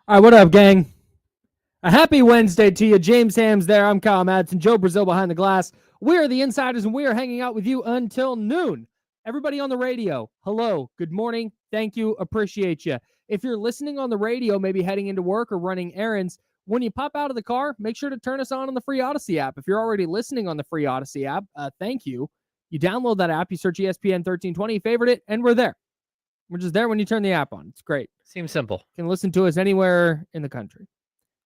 All right, what up, gang? A happy Wednesday to you. James Ham's there. I'm Kyle Madsen. Joe Brazil behind the glass. We are the Insiders, and we are hanging out with you until noon. Everybody on the radio, hello, good morning, thank you, appreciate you. If you're listening on the radio, maybe heading into work or running errands, when you pop out of the car, make sure to turn us on the free Odyssey app. If you're already listening on the free Odyssey app, thank you. You download that app, you search ESPN 1320, favorite it, and we're there. We're just there when you turn the app on. It's great. Seems simple. You can listen to us anywhere in the country.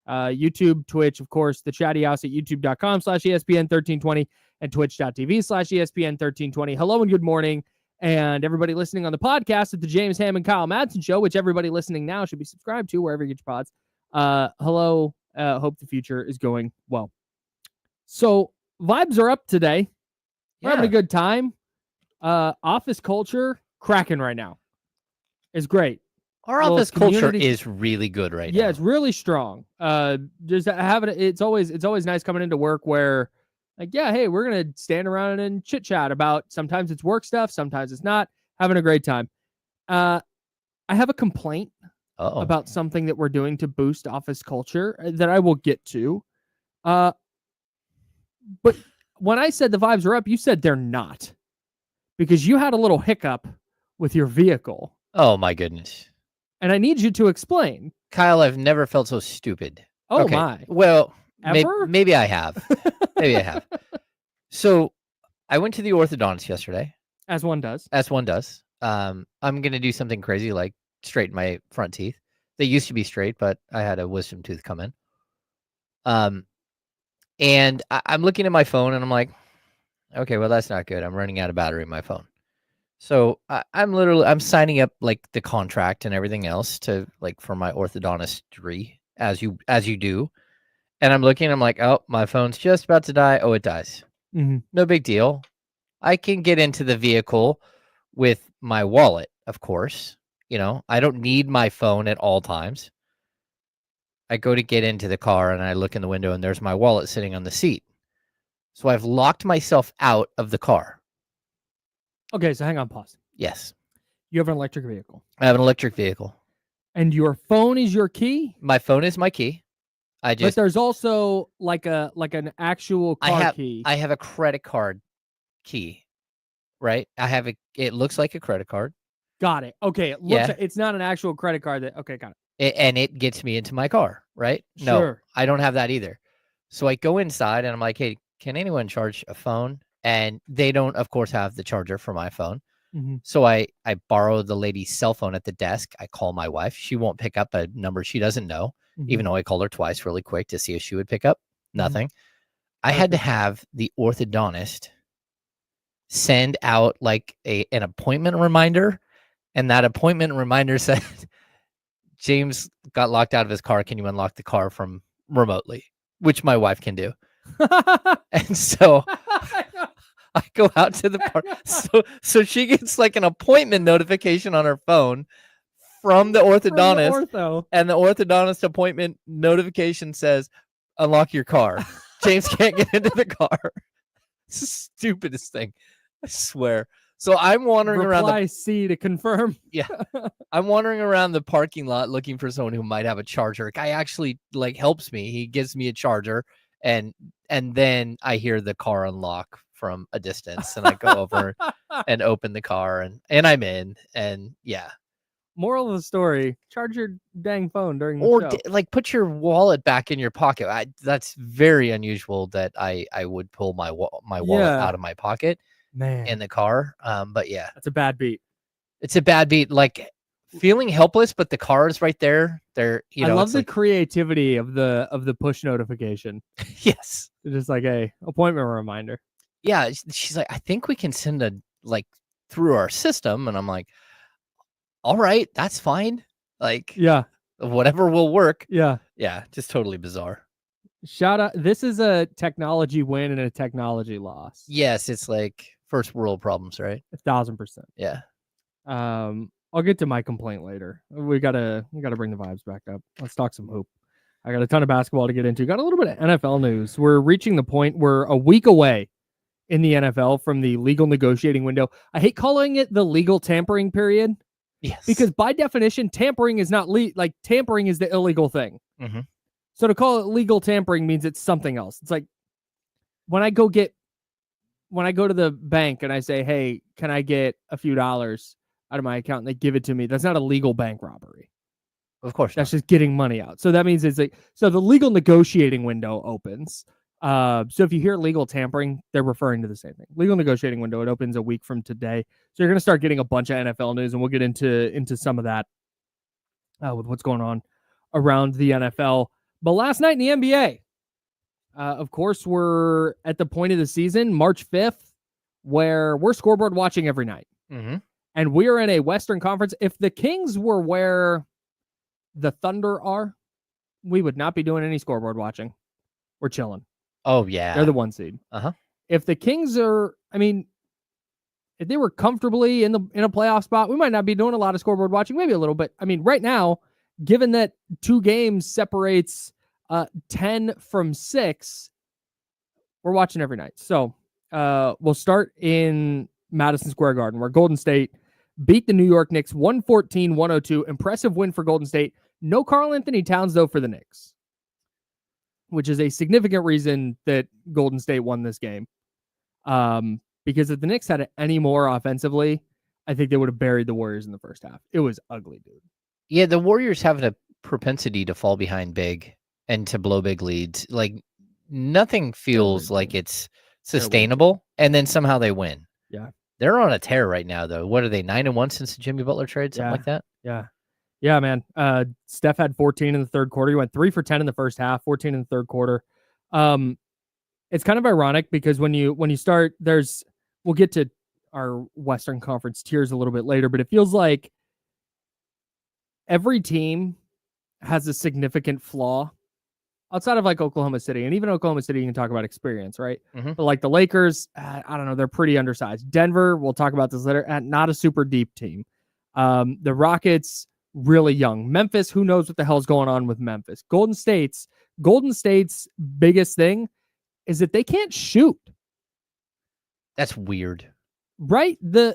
YouTube, Twitch, of course, the chatty house at youtube.com/ESPN1320 and twitch.tv/ESPN1320. Hello and good morning. And everybody listening on the podcast at the James Ham and Kyle Madsen Show, which everybody listening now should be subscribed to wherever you get your pods. Hello. Hope the future is going well. So vibes are up today. We're having a good time. Office culture cracking right now. It's great. Our office culture is really good right now. Yeah, it's really strong. Just having it's always nice coming into work where, like, yeah, hey, we're gonna stand around and chit chat about. Sometimes it's work stuff, sometimes it's not. Having a great time. I have a complaint about something that we're doing to boost office culture that I will get to. But when I said the vibes are up, you said they're not, because you had a little hiccup with your vehicle. Oh my goodness. And I need you to explain. Kyle, I've never felt so stupid. Oh, okay. My. Well, ever? Maybe I have. Maybe I have. So I went to the orthodontist yesterday. As one does. I'm going to do something crazy like straighten my front teeth. They used to be straight, but I had a wisdom tooth come in. And I'm looking at my phone and I'm like, okay, well, that's not good. I'm running out of battery in my phone. So I'm signing up like the contract and everything else to like for my orthodontistry as you do. And I'm looking, I'm like, oh, my phone's just about to die. Oh, it dies. Mm-hmm. No big deal. I can get into the vehicle with my wallet, of course. You know, I don't need my phone at all times. I go to get into the car and I look in the window and there's my wallet sitting on the seat. So I've locked myself out of the car. Okay, so hang on, pause. Yes. You have an electric vehicle. I have an electric vehicle. And your phone is your key? My phone is my key. But there's also like an actual car key. I have a credit card key, right? It looks like a credit card. Got it. Okay, it's not an actual credit card. Okay, got it. And it gets me into my car, right? Sure. No, I don't have that either. So I go inside and I'm like, hey, can anyone charge a phone? And they don't, of course, have the charger for my phone. Mm-hmm. So I borrow the lady's cell phone at the desk. I call my wife. She won't pick up a number she doesn't know, even though I called her twice really quick to see if she would pick up. Nothing. I had to have the orthodontist send out like an appointment reminder. And that appointment reminder said, James got locked out of his car. Can you unlock the car from remotely? Which my wife can do. And so I go out to the park. So she gets like an appointment notification on her phone from the orthodontist. And the orthodontist appointment notification says, unlock your car. James can't get into the car. It's the stupidest thing. I swear. So I'm wandering around. Reply C to confirm. Yeah. I'm wandering around the parking lot looking for someone who might have a charger. Guy actually like helps me. He gives me a charger. And then I hear the car unlock from a distance and I go over and open the car and I'm in. And yeah. Moral of the story, charge your dang phone during the show. Like put your wallet back in your pocket. That's very unusual that I would pull my wallet out of my pocket in the car. But yeah. That's a bad beat. It's a bad beat. Like feeling helpless, but the car is right there. I love the creativity of the push notification. Yes. It's just like a appointment reminder. Yeah. She's like, I think we can send through our system. And I'm like, all right, that's fine. Like, yeah, whatever will work. Yeah. Yeah. Just totally bizarre. Shout out. This is a technology win and a technology loss. Yes. It's like first world problems, right? 1,000%. Yeah. I'll get to my complaint later. We gotta bring the vibes back up. Let's talk some hoop. I got a ton of basketball to get into. Got a little bit of NFL news. We're reaching the point where a week away in the NFL from the legal negotiating window. I hate calling it the legal tampering period. Yes. Because by definition, tampering is not tampering is the illegal thing. Mm-hmm. So to call it legal tampering means it's something else. It's like when I go to the bank and I say, hey, can I get a few dollars out of my account? And they give it to me. That's not a legal bank robbery. Of course That's not. just getting money out. So that means it's like, so the legal negotiating window opens. So if you hear legal tampering, they're referring to the same thing. Legal negotiating window, it opens a week from today. So you're going to start getting a bunch of NFL news, and we'll get into some of that with what's going on around the NFL. But last night in the NBA, of course, we're at the point of the season, March 5th, where we're scoreboard watching every night. Mm-hmm. And we're in a Western Conference. If the Kings were where the Thunder are, we would not be doing any scoreboard watching. We're chilling. Oh, yeah. They're the 1 seed. Uh-huh. If the Kings are, if they were comfortably in a playoff spot, we might not be doing a lot of scoreboard watching, maybe a little bit. Right now, given that 2 games separates 10 from 6, we're watching every night. So we'll start in Madison Square Garden, where Golden State beat the New York Knicks 114-102. Impressive win for Golden State. No Karl-Anthony Towns, though, for the Knicks, which is a significant reason that Golden State won this game. Because if the Knicks had it any more offensively, I think they would have buried the Warriors in the first half. It was ugly, dude. Yeah, the Warriors have a propensity to fall behind big and to blow big leads. Like, nothing feels like it's sustainable, and then somehow they win. Yeah. They're on a tear right now, though. What are they, 9-1 since the Jimmy Butler trade? Something like that? Yeah. Yeah, man. Steph had 14 in the third quarter. He went 3 for 10 in the first half, 14 in the third quarter. It's kind of ironic because when you start, we'll get to our Western Conference tiers a little bit later, but it feels like every team has a significant flaw outside of like Oklahoma City. And even Oklahoma City, you can talk about experience, right? Mm-hmm. But like the Lakers, I don't know, they're pretty undersized. Denver, we'll talk about this later, not a super deep team. The Rockets, really young. Memphis, who knows what the hell's going on with Memphis? Golden State's biggest thing is that they can't shoot. That's weird. Right? The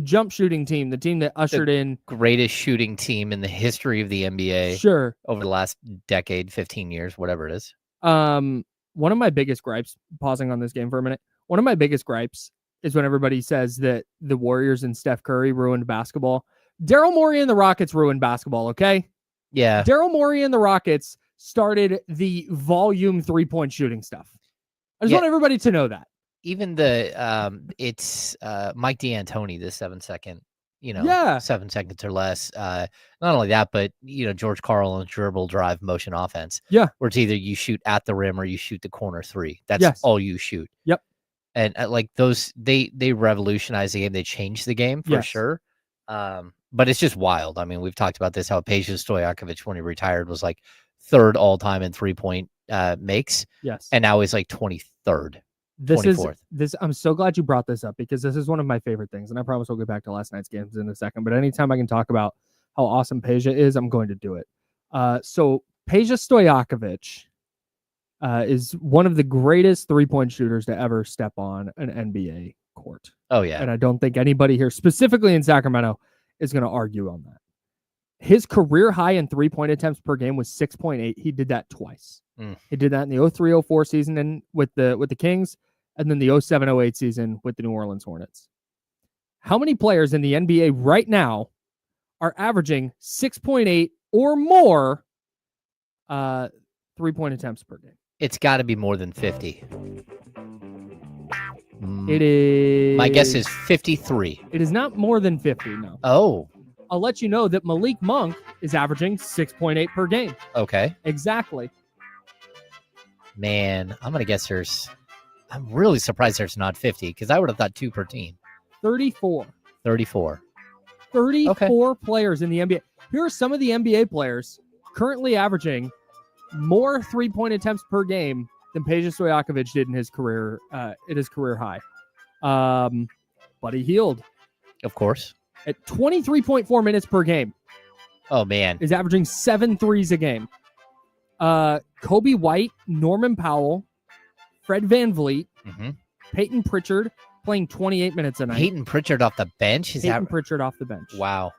jump shooting team, the team that ushered in greatest shooting team in the history of the NBA. Sure. Over the last decade, 15 years, whatever it is. One of my biggest gripes, pausing on this game for a minute, one of my biggest gripes is when everybody says that the Warriors and Steph Curry ruined basketball. Daryl Morey and the Rockets ruined basketball, okay? Yeah. Daryl Morey and the Rockets started the volume 3-point shooting stuff. I just want everybody to know that. Even it's Mike D'Antoni, the 7-second, 7 seconds or less. Not only that, but, George Karl and dribble drive motion offense. Yeah. Where it's either you shoot at the rim or you shoot the corner 3. That's all you shoot. Yep. And like those, they revolutionized the game. They changed the game for sure. But it's just wild. We've talked about this, how Peja Stojakovic, when he retired, was like 3rd all time in 3-point makes. Yes. And now he's like 23rd. I'm so glad you brought this up because this is one of my favorite things. And I promise we'll get back to last night's games in a second. But anytime I can talk about how awesome Peja is, I'm going to do it. So Peja Stojakovic is one of the greatest 3-point shooters to ever step on an NBA court. Oh, yeah. And I don't think anybody here, specifically in Sacramento, is going to argue on that. His career high in 3-point attempts per game was 6.8. He did that twice. He did that in the 03-04 season and with the Kings, and then the 07-08 season with the New Orleans Hornets. How many players in the NBA right now are averaging 6.8 or more 3-point attempts per game? It's got to be more than 50. It is. My guess is 53. It is not more than 50, no. Oh. I'll let you know that Malik Monk is averaging 6.8 per game. Okay. Exactly. Man, I'm going to guess I'm really surprised there's not 50 because I would have thought 2 per team. 34. 34 players in the NBA. Here are some of the NBA players currently averaging more 3-point attempts per game than Peja Stojakovic did in his career, at his career high. Buddy Hield, of course, at 23.4 minutes per game. Oh man, is averaging 7 threes a game. Kobe White, Norman Powell, Fred VanVleet, Peyton Pritchard, playing 28 minutes a night. Peyton Pritchard off the bench? Peyton Pritchard off the bench. Wow.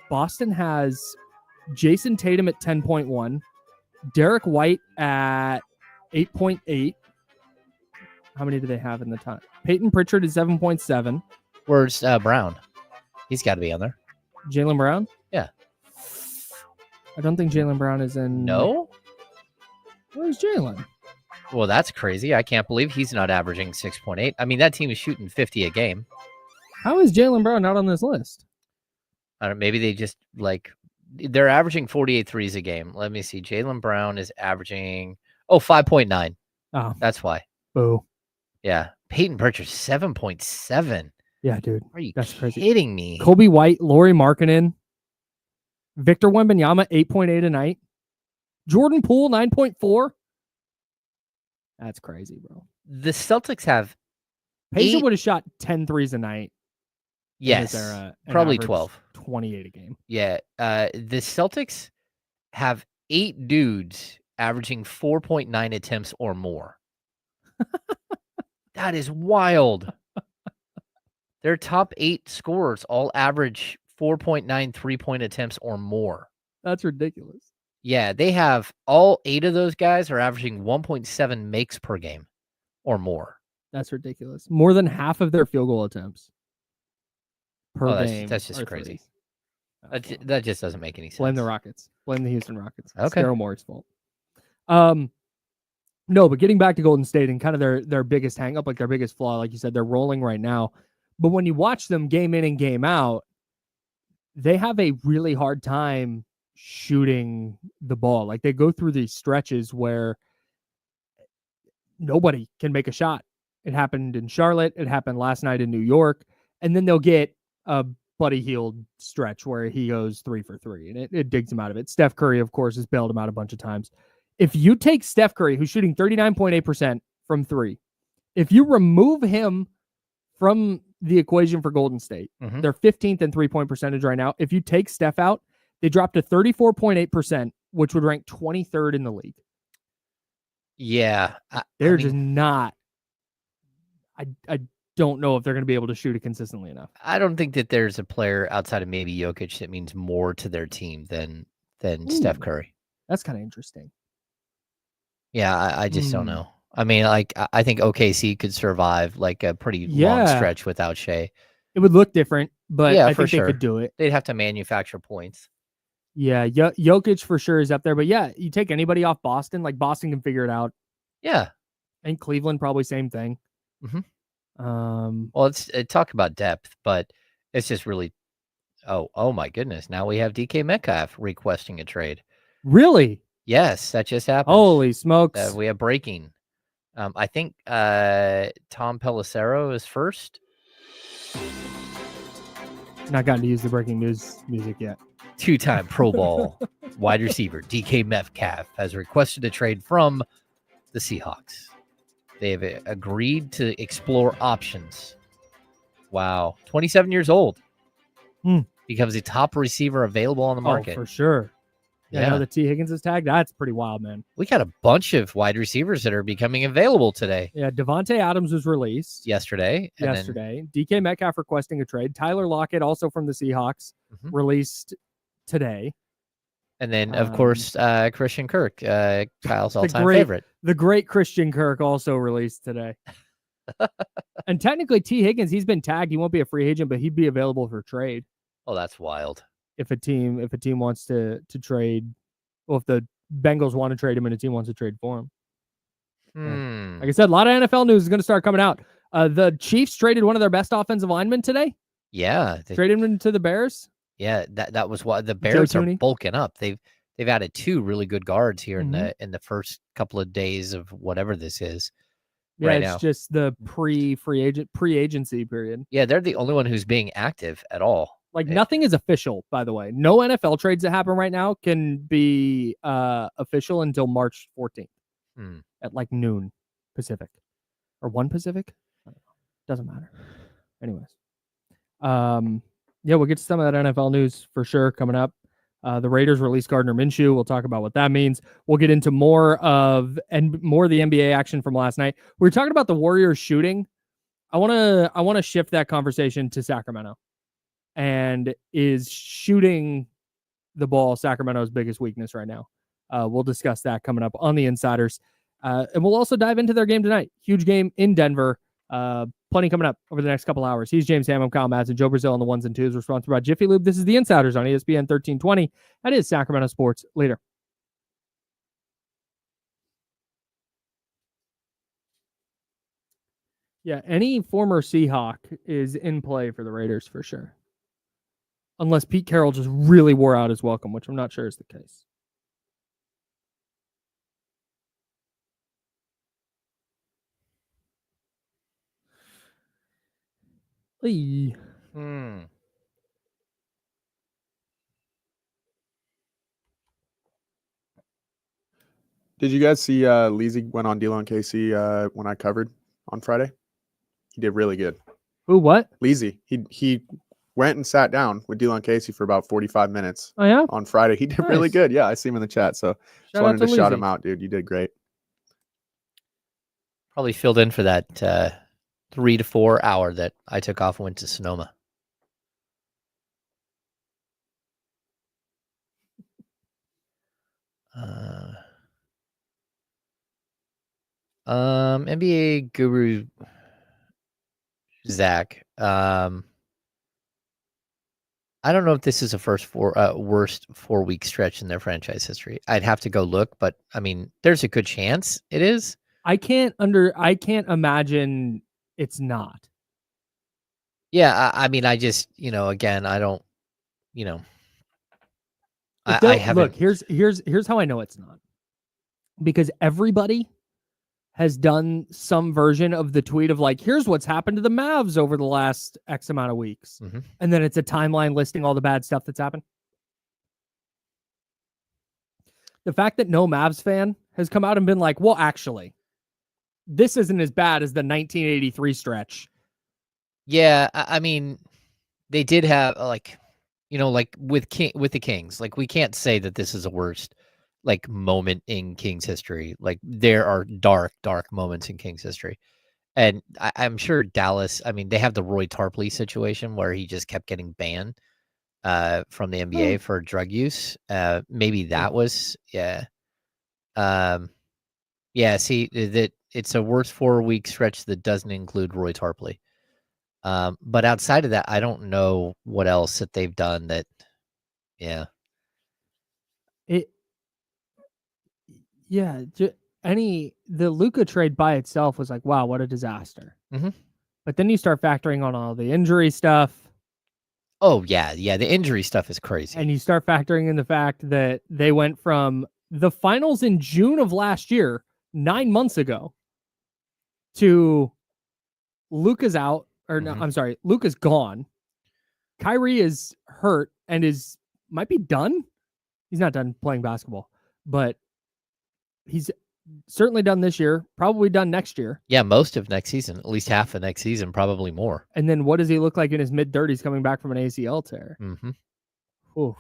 Boston has Jason Tatum at 10.1, Derek White at 8.8. How many do they have in the time? Peyton Pritchard is 7.7. Where's Brown? He's got to be on there. Jaylen Brown? Yeah. I don't think Jaylen Brown is in. No? Where's Jaylen? Well, that's crazy. I can't believe he's not averaging 6.8. I mean, that team is shooting 50 a game. How is Jaylen Brown not on this list? I don't. Maybe they just they're averaging 48 threes a game. Let me see. Jaylen Brown is averaging 5.9. Oh, that's why. Boo. Yeah. Peyton Pritchard 7.7. Yeah, dude. Are you That's kidding crazy. me? Kobe White, Lauri Markkanen, Victor Wembanyama 8.8 a night, Jordan Poole 9.4. That's crazy, bro. The Celtics have Payson would have shot 10 threes a night. Yes, probably 12. 28 a game. Yeah. The Celtics have 8 dudes averaging 4.9 attempts or more. That is wild. Their top 8 scorers all average 4.9 3-point attempts or more. That's ridiculous. Yeah, they have all 8 of those guys are averaging 1.7 makes per game or more. That's ridiculous. More than half of their field goal attempts per game. That's just crazy. That just doesn't make any sense. Blame the Rockets. Blame the Houston Rockets. It's Okay. Daryl Morey's fault. No, but getting back to Golden State and kind of their biggest hang up, like their biggest flaw, like you said, they're rolling right now. But when you watch them game in and game out, they have a really hard time shooting the ball. Like they go through these stretches where nobody can make a shot. It happened in Charlotte. It happened last night in New York. And then they'll get a Buddy Hield stretch where he goes 3 for 3 and it digs him out of it. Steph Curry, of course, has bailed him out a bunch of times. If you take Steph Curry, who's shooting 39.8% from 3, if you remove him from the equation for Golden State, they're 15th in 3-point percentage right now. If you take Steph out, they drop to 34.8%, which would rank 23rd in the league. Yeah. They're just not. I don't know if they're going to be able to shoot it consistently enough. I don't think that there's a player outside of maybe Jokic that means more to their team than Steph Curry. That's kind of interesting. Yeah, I just don't know. I mean, like, I think OKC could survive like a pretty long stretch without Shea. It would look different, but I think they could do it. They'd have to manufacture points. Yeah, Jokic for sure is up there. But yeah, you take anybody off Boston, like Boston can figure it out. Yeah. And Cleveland, probably same thing. Well, talk about depth, but it's just really, oh my goodness. Now we have DK Metcalf requesting a trade. Really? Yes, that just happened. Holy smokes. We have breaking. I think Tom Pelissero is first. Not gotten to use the breaking news music yet. 2-time Pro Bowl wide receiver DK Metcalf has requested a trade from the Seahawks. They have agreed to explore options. Wow. 27 years old. Becomes a top receiver available on the market. Oh, for sure. Yeah. I know the T. Higgins is tagged. That's pretty wild, man. We got a bunch of wide receivers that are becoming available today. Yeah, Devontae Adams was released yesterday. DK Metcalf requesting a trade. Tyler Lockett, also from the Seahawks, released today. And then, of course, Christian Kirk, Kyle's all-time favorite. The great Christian Kirk also released today. And technically, T. Higgins, he's been tagged. He won't be a free agent, but he'd be available for trade. Oh, that's wild. If a team wants to trade, well, if the Bengals want to trade him and a team wants to trade for him. Like I said, a lot of NFL news is going to start coming out. The Chiefs traded one of their best offensive linemen today. Yeah. Traded him to the Bears. Yeah, that was why the Bears are bulking up. They've added 2 really good guards here in the first couple of days of whatever this is. Yeah, it's just the pre-agency period. Yeah, they're the only one who's being active at all. Like nothing is official, by the way. No NFL trades that happen right now can be official until March 14th at like noon Pacific or 1 Pacific. I don't know. Doesn't matter. Anyways, yeah, we'll get to some of that NFL news for sure coming up. The Raiders released Gardner Minshew. We'll talk about what that means. We'll get into more of the NBA action from last night. We were talking about the Warriors shooting. I want to shift that conversation to Sacramento, and is shooting the ball Sacramento's biggest weakness right now. We'll discuss that coming up on the Insiders, and we'll also dive into their game tonight. Huge game in Denver. Plenty coming up over the next couple hours. He's James Ham. I'm Kyle Madsen. Joe Brazil on the ones and twos. We're sponsored by Jiffy Lube. This is the Insiders on ESPN 1320. That is Sacramento sports leader. Yeah, any former Seahawk is in play for the Raiders for sure. Unless Pete Carroll just really wore out his welcome, which I'm not sure is the case. Hey. Did you guys see Leezy went on D-Lo Casey when I covered on Friday? He did really good. Who, what? Leezy. He went and sat down with D-Lo Casey for about 45 minutes. Oh, yeah? On Friday. He did really Nice. good. Yeah, I see him in the chat. So just wanted to shout him out, dude. You did great. Probably filled in for that 3 to 4 hour that I took off and went to Sonoma. NBA guru Zach. I don't know if this is a worst 4-week stretch in their franchise history. I'd have to go look, but I mean, there's a good chance it is. I can't imagine it's not. Yeah, I mean, I just, again, I don't, I haven't. Look, here's how I know it's not. Because everybody has done some version of the tweet of like, here's what's happened to the Mavs over the last X amount of weeks. Mm-hmm. And then it's a timeline listing all the bad stuff that's happened. The fact that no Mavs fan has come out and been like, well, actually, this isn't as bad as the 1983 stretch. Yeah, I mean, they did have like with the Kings, like we can't say that this is a worst like moment in Kings history. Like there are dark moments in Kings history. And I'm sure Dallas, I mean, they have the Roy Tarpley situation where he just kept getting banned from the NBA for drug use. Maybe that was, yeah. Yeah, see, that it's a worst 4-week stretch that doesn't include Roy Tarpley. But outside of that, I don't know what else that they've done that, yeah. The Luka trade by itself was like, wow, what a disaster. Mm-hmm. But then you start factoring on all the injury stuff. Oh, yeah. The injury stuff is crazy. And you start factoring in the fact that they went from the finals in June of last year, 9 months ago, to Luka's out, or no, I'm sorry, Luka's gone. Kyrie is hurt and might be done. He's not done playing basketball, but he's certainly done this year, probably done next year. Yeah, most of next season, at least half of next season, probably more. And then what does he look like in his mid-30s coming back from an ACL tear? Mm-hmm. Oof.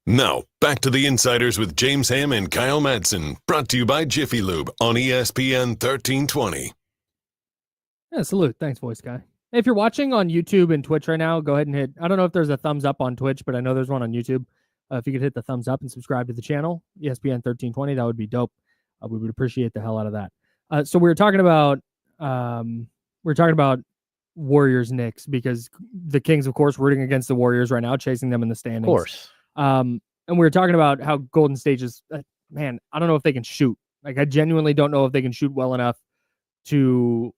Now, back to the Insiders with James Ham and Kyle Madsen, brought to you by Jiffy Lube on ESPN 1320. Yeah, salute. Thanks, voice guy. Hey, if you're watching on YouTube and Twitch right now, go ahead and hit, I don't know if there's a thumbs up on Twitch, but I know there's one on YouTube. If you could hit the thumbs up and subscribe to the channel, ESPN 1320, that would be dope. We would appreciate the hell out of that. So we were talking about Warriors Knicks, because the Kings, of course, rooting against the Warriors right now, chasing them in the standings. Of course. And we were talking about how Golden State is, man, I don't know if they can shoot. Like, I genuinely don't know if they can shoot well enough to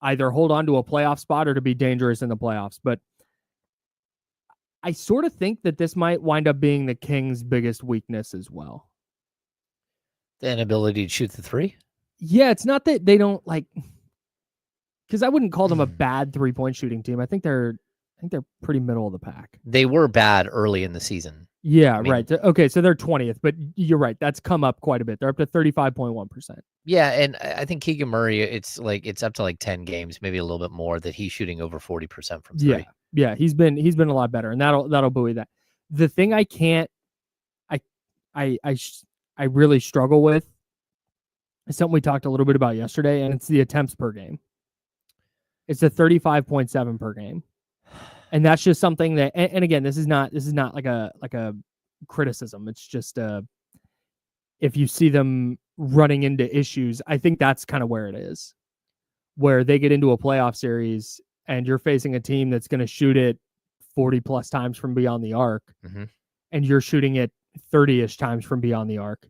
either hold on to a playoff spot or to be dangerous in the playoffs. But I sort of think that this might wind up being the Kings' biggest weakness as well. The inability to shoot the three? Yeah, it's not that they don't like, because I wouldn't call them a bad 3-point shooting team. I think they're pretty middle of the pack. They were bad early in the season. Yeah, I mean, right. Okay, so they're 20th, but you're right. That's come up quite a bit. They're up to 35.1%. Yeah, and I think Keegan Murray, it's up to like 10 games, maybe a little bit more, that he's shooting over 40% from Yeah, three. yeah, he's been a lot better, and that'll buoy that. The thing I can't, I really struggle with is something we talked a little bit about yesterday, and it's the attempts per game. It's a 35.7 per game, and that's just something that. And again, this is not like a criticism. It's just if you see them running into issues, I think that's kind of where it is, where they get into a playoff series and you're facing a team that's going to shoot it 40 plus times from beyond the arc, and you're shooting it 30-ish times from beyond the arc.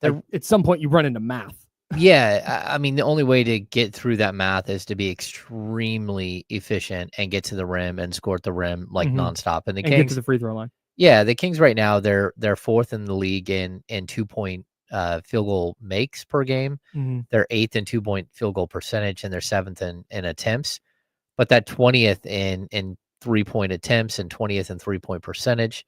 Like, at some point you run into math. Yeah, I mean, the only way to get through that math is to be extremely efficient and get to the rim and score at the rim like nonstop. And the and Kings, get to the free throw line. Yeah, the Kings right now, they're fourth in the league in 2-point field goal makes per game. They're 8th in 2-point field goal percentage, and they're 7th in attempts. But that 20th in 3-point attempts and 20th in 3-point percentage,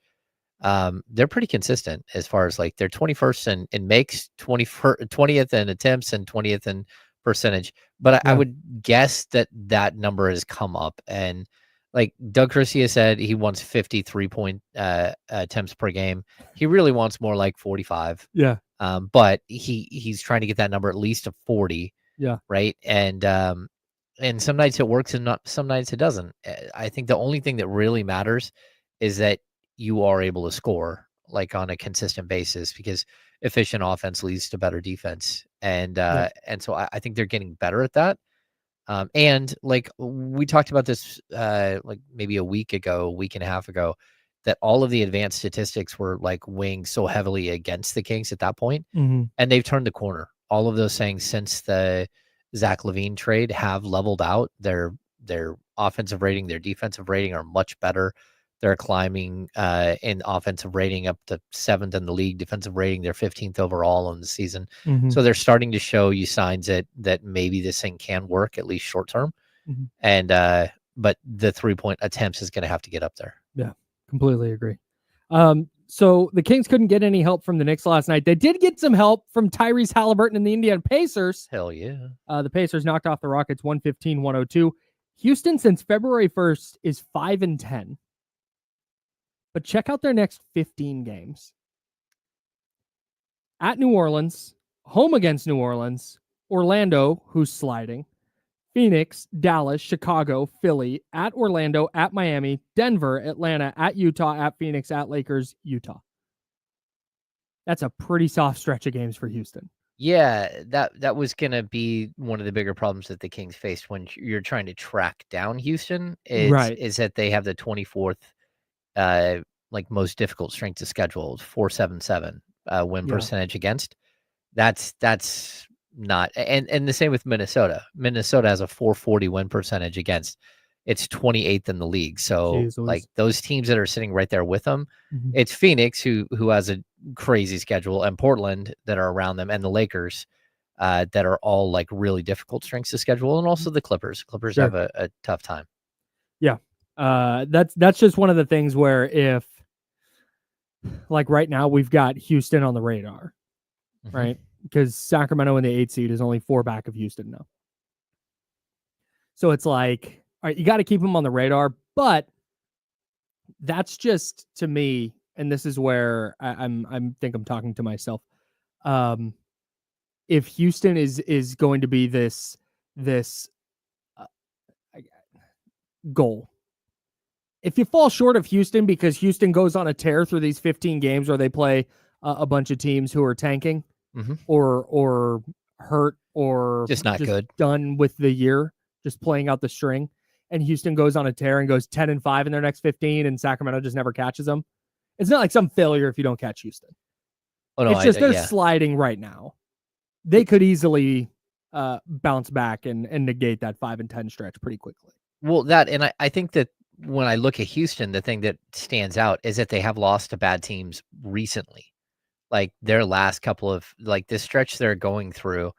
they're pretty consistent as far as like they're 21st in makes, 20th in attempts, and 20th in percentage. But I would guess that number has come up, and like Doug Garcia said, he wants 53-point attempts per game. He really wants more like 45. Yeah. But he's trying to get that number at least to 40. Yeah. Right. And some nights it works and some nights it doesn't. I think the only thing that really matters is that you are able to score like on a consistent basis, because efficient offense leads to better defense. And so I think they're getting better at that. And like we talked about this like maybe a week and a half ago, that all of the advanced statistics were like weighing so heavily against the Kings at that point. And they've turned the corner. All of those things since the Zach LaVine trade have leveled out. Their offensive rating, their defensive rating are much better. They're climbing in offensive rating up to 7th in the league. Defensive rating, they're 15th overall in the season. So they're starting to show you signs that maybe this thing can work, at least short term. And but the 3-point attempts is going to have to get up there. Yeah, completely agree. So the Kings couldn't get any help from the Knicks last night. They did get some help from Tyrese Halliburton and the Indiana Pacers. Hell yeah. The Pacers knocked off the Rockets 115-102. Houston, since February 1st, is 5-10. But check out their next 15 games. At New Orleans, home against New Orleans, Orlando, who's sliding, Phoenix, Dallas, Chicago, Philly, at Orlando, at Miami, Denver, Atlanta, at Utah, at Phoenix, at Lakers, Utah. That's a pretty soft stretch of games for Houston. Yeah, that was going to be one of the bigger problems that the Kings faced when you're trying to track down Houston is that they have the 24th like most difficult strength of schedule, 477 win percentage against. That's not, and the same with Minnesota. Minnesota has a 440 win percentage against. It's 28th in the league. So like those teams that are sitting right there with them, it's Phoenix who has a crazy schedule, and Portland that are around them, and the Lakers that are all like really difficult strengths of schedule, and also the Clippers. Clippers have a tough time. Yeah. That's just one of the things where if like right now we've got Houston on the radar, right? Because Sacramento in the 8th seed is only 4 back of Houston now. So it's like, all right, you got to keep them on the radar, but that's just to me, and this is where I'm talking to myself. If Houston is going to be this goal, if you fall short of Houston because Houston goes on a tear through these 15 games where they play a bunch of teams who are tanking or hurt or just good, done with the year, just playing out the string, and Houston goes on a tear and goes 10-5 in their next 15, and Sacramento just never catches them. It's not like some failure if you don't catch Houston. Oh, no, it's just they're sliding right now. They could easily bounce back and negate that 5-10 stretch pretty quickly. Well, that, and I think that when I look at Houston, the thing that stands out is that they have lost to bad teams recently. Like their last couple of, like this stretch they're going through,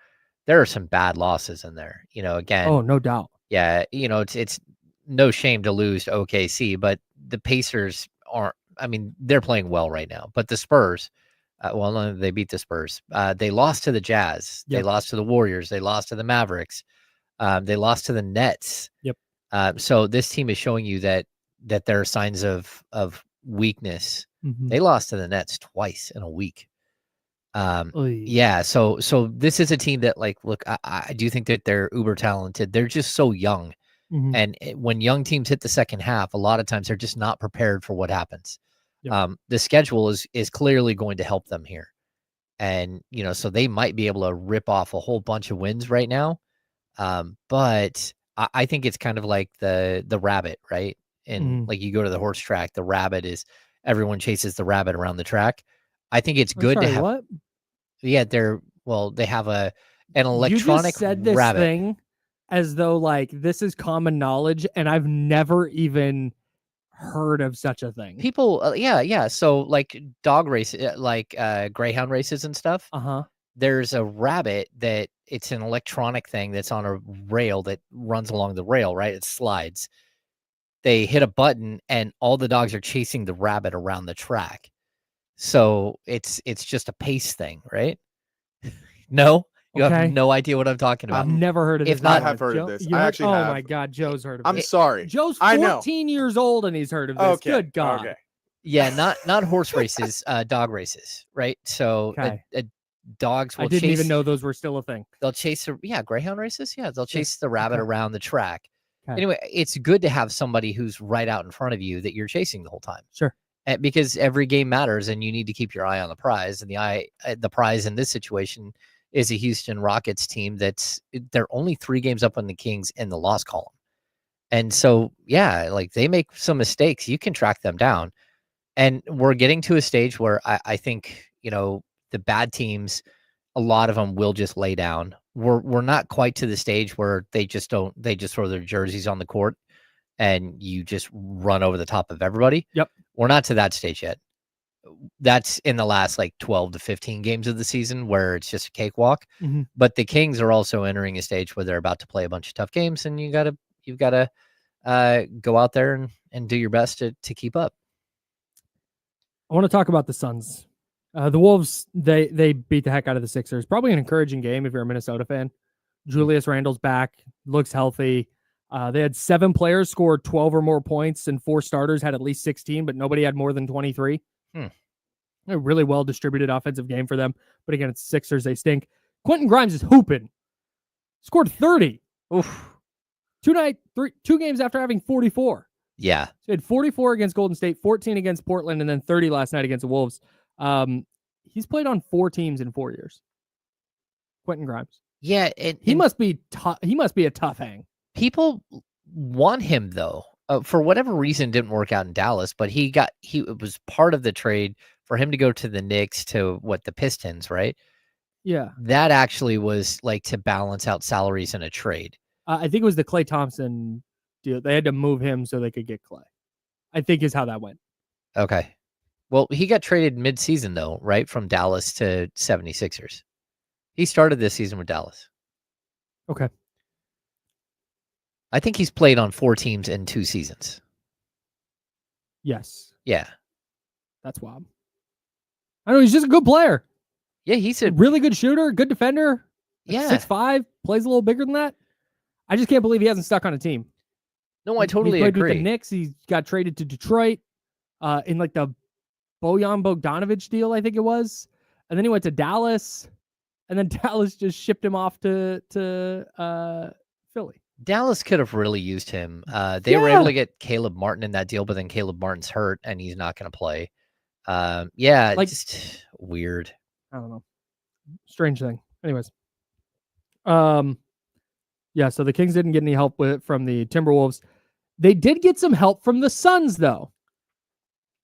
there are some bad losses in there. You know, again. Oh, no doubt. Yeah, you know, it's no shame to lose to OKC, but the Pacers I mean, they're playing well right now, but the Spurs, well, no, they beat the Spurs. They lost to the Jazz. They Yep. lost to the Warriors. They lost to the Mavericks. They lost to the Nets. Yep. So this team is showing you that there are signs of weakness. Mhm. They lost to the Nets twice in a week. Oy. Yeah. So this is a team that, like, look, I do think that they're uber talented. They're just so young. Mhm. And when young teams hit the second half, a lot of times they're just not prepared for what happens. Yep. The schedule is clearly going to help them here. And, so they might be able to rip off a whole bunch of wins right now. But I think it's kind of like the rabbit, right? And like you go to the horse track, the rabbit is, everyone chases the rabbit around the track. I think it's good to have. What? Yeah, they have an electronic You just said this rabbit thing as though like this is common knowledge, and I've never even heard of such a thing. People, yeah. So like dog races, like greyhound races and stuff. There's a rabbit that it's an electronic thing that's on a rail that runs along the rail, right? It slides. They hit a button, and all the dogs are chasing the rabbit around the track. So it's just a pace thing, right? No, you have no idea what I'm talking about. I've never heard of this. If not, I have heard of this. You I heard- actually have. Oh my God, Joe's heard of I'm it. sorry. Joe's I know. 14 years old and he's heard of this. Okay. Good God. Okay. Yeah, not horse races, dog races, right? So dogs will I didn't chase, even know those were still a thing. They'll chase greyhound races. Yeah, they'll chase the rabbit Okay. around the track. Okay. Anyway, it's good to have somebody who's right out in front of you that you're chasing the whole time. Sure. Because every game matters, and you need to keep your eye on the prize. And the prize in this situation is a Houston Rockets team they're only 3 games up on the Kings in the loss column. And so, yeah, like they make some mistakes. You can track them down. And we're getting to a stage where I think, the bad teams, a lot of them will just lay down. We're not quite to the stage where they just throw their jerseys on the court and you just run over the top of everybody. Yep. We're not to that stage yet. That's in the last like 12 to 15 games of the season where it's just a cakewalk. But the Kings are also entering a stage where they're about to play a bunch of tough games, and you've got to go out there and do your best to keep up. I want to talk about the Suns. The Wolves, they beat the heck out of the Sixers. Probably an encouraging game if you're a Minnesota fan. Julius Randle's back, looks healthy. They had 7 players score 12 or more points, and 4 starters had at least 16, but nobody had more than 23. A really well distributed offensive game for them. But again, it's Sixers. They stink. Quentin Grimes is hooping. Scored 30. Oof. 2 games after having 44. Yeah. So he had 44 against Golden State, 14 against Portland, and then 30 last night against the Wolves. He's played on 4 teams in 4 years. Quentin Grimes. Yeah, he must be tough. He must be a tough hang. People want him though. For whatever reason, didn't work out in Dallas, but it was part of the trade for him to go to the Knicks to the Pistons, right? Yeah. That actually was like to balance out salaries in a trade. I think it was the Klay Thompson deal. They had to move him so they could get Klay. I think is how that went. Okay. Well, he got traded mid-season though, right? From Dallas to 76ers. He started this season with Dallas. Okay. I think he's played on 4 teams in 2 seasons. Yes. Yeah. That's wild. I know he's just a good player. Yeah, he's a really good shooter, good defender. Yeah. 6'5", plays a little bigger than that. I just can't believe he hasn't stuck on a team. No, I totally he played agree. With the Knicks, he got traded to Detroit in like the Bojan Bogdanovic deal, I think it was. And then he went to Dallas, and then Dallas just shipped him off to Philly. Dallas could have really used him. They were able to get Caleb Martin in that deal, but then Caleb Martin's hurt and he's not going to play. Just weird. I don't know. Strange thing. Anyways. Yeah, so the Kings didn't get any help from the Timberwolves. They did get some help from the Suns, though.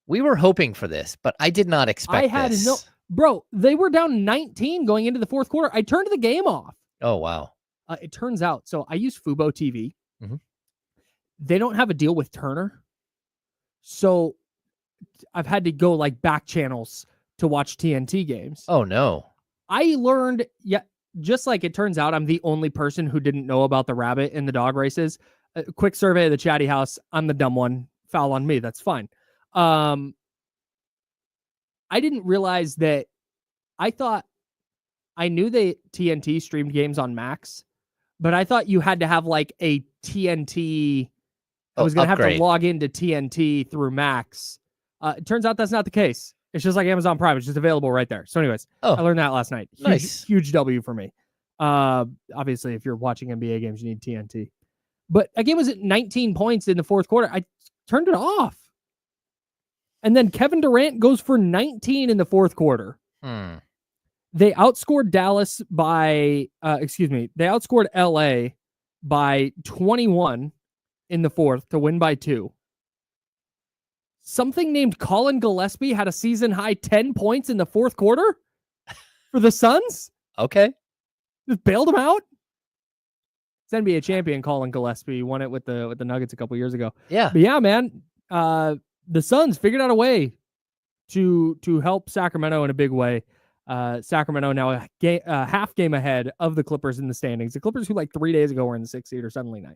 We were hoping for this, but I did not expect this. Bro, they were down 19 going into the fourth quarter. I turned the game off. Oh, wow. It turns out, so I use Fubo TV. They don't have a deal with Turner. So I've had to go like back channels to watch TNT games. Oh, no. I learned, just like it turns out, I'm the only person who didn't know about the rabbit in the dog races. A quick survey of the Chatty House. I'm the dumb one. Foul on me. That's fine. I didn't realize that. I knew TNT streamed games on Max, but I thought you had to have like a TNT. I was going to have to log into TNT through Max. It turns out that's not the case. It's just like Amazon Prime. It's just available right there. So anyways, I learned that last night. Huge W for me. Obviously, if you're watching NBA games, you need TNT. But a game was at 19 points in the fourth quarter. I turned it off. And then Kevin Durant goes for 19 in the fourth quarter. They outscored Dallas by, they outscored LA by 21 in the fourth to win by 2. Something named Colin Gillespie had a season high 10 points in the fourth quarter for the Suns. Okay. Just bailed him out. It's NBA champion Colin Gillespie. Won it with the Nuggets a couple years ago. Yeah. But yeah, man, the Suns figured out a way to help Sacramento in a big way. Sacramento now a half game ahead of the Clippers in the standings. The Clippers, who like 3 days ago were in the 6th seed, are suddenly 9th.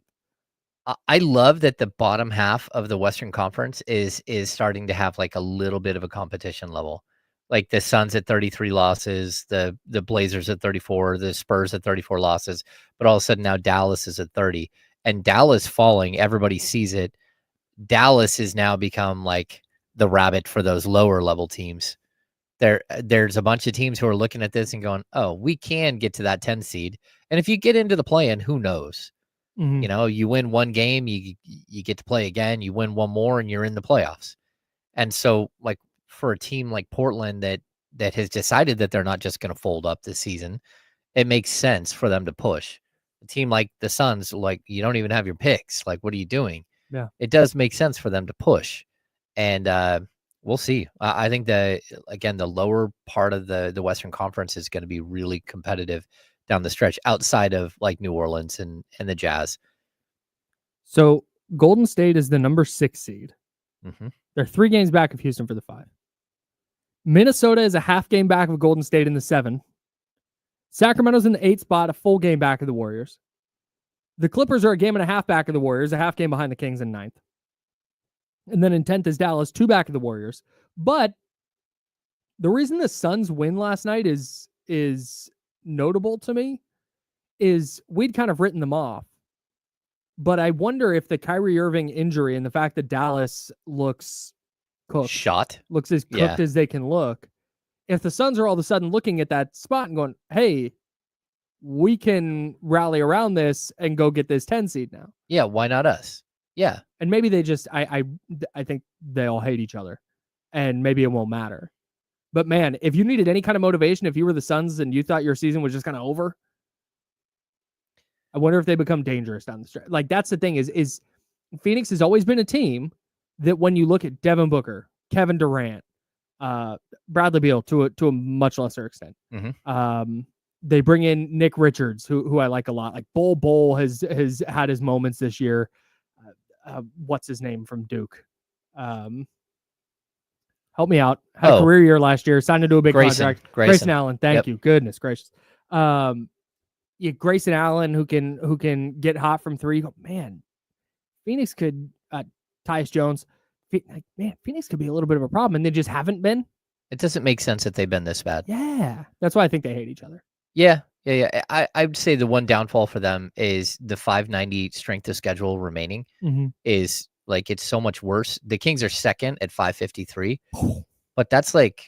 I love that the bottom half of the Western Conference is starting to have like a little bit of a competition level. Like the Suns at 33 losses, the Blazers at 34, the Spurs at 34 losses, but all of a sudden now Dallas is at 30. And Dallas falling, everybody sees it. Dallas has now become like the rabbit for those lower level teams. There's a bunch of teams who are looking at this and going, oh, we can get to that 10 seed. And if you get into the play-in, who knows? You know, you win one game, you get to play again, you win one more, and you're in the playoffs. And so, like, for a team like Portland that has decided that they're not just going to fold up this season, it makes sense for them to push. A team like the Suns, like, you don't even have your picks. Like, what are you doing? Yeah. It does make sense for them to push. And we'll see. I think that, again, the lower part of the Western Conference is going to be really competitive down the stretch outside of like New Orleans and the Jazz. So Golden State is the number 6 seed. They're 3 games back of Houston for the 5. Minnesota is a half game back of Golden State in the 7. Sacramento's in the 8th spot, a full game back of the Warriors. The Clippers are a game and a half back of the Warriors, a half game behind the Kings in 9th. And then in 10th is Dallas, 2 back of the Warriors. But the reason the Suns win last night is notable to me is we'd kind of written them off. But I wonder if the Kyrie Irving injury and the fact that Dallas looks cooked, looks as cooked as they can look, if the Suns are all of a sudden looking at that spot and going, hey, we can rally around this and go get this 10 seed now. Yeah, why not us? Yeah. And maybe they just, I think they all hate each other and maybe it won't matter. But man, if you needed any kind of motivation, if you were the Suns and you thought your season was just kind of over, I wonder if they become dangerous down the stretch. Like, that's the thing is Phoenix has always been a team that when you look at Devin Booker, Kevin Durant, Bradley Beal to a much lesser extent. They bring in Nick Richards, who I like a lot. Like Bol has had his moments this year. What's his name from Duke? Help me out. Had a career year last year. Signed into a big contract. Grayson Allen. Thank you. Goodness gracious. Grayson Allen who can get hot from 3. Man, Phoenix could. Tyus Jones. Man, Phoenix could be a little bit of a problem, and they just haven't been. It doesn't make sense that they've been this bad. Yeah, that's why I think they hate each other. Yeah. I'd say the one downfall for them is the 590 strength of schedule remaining is like, it's so much worse. The Kings are second at 553, but that's like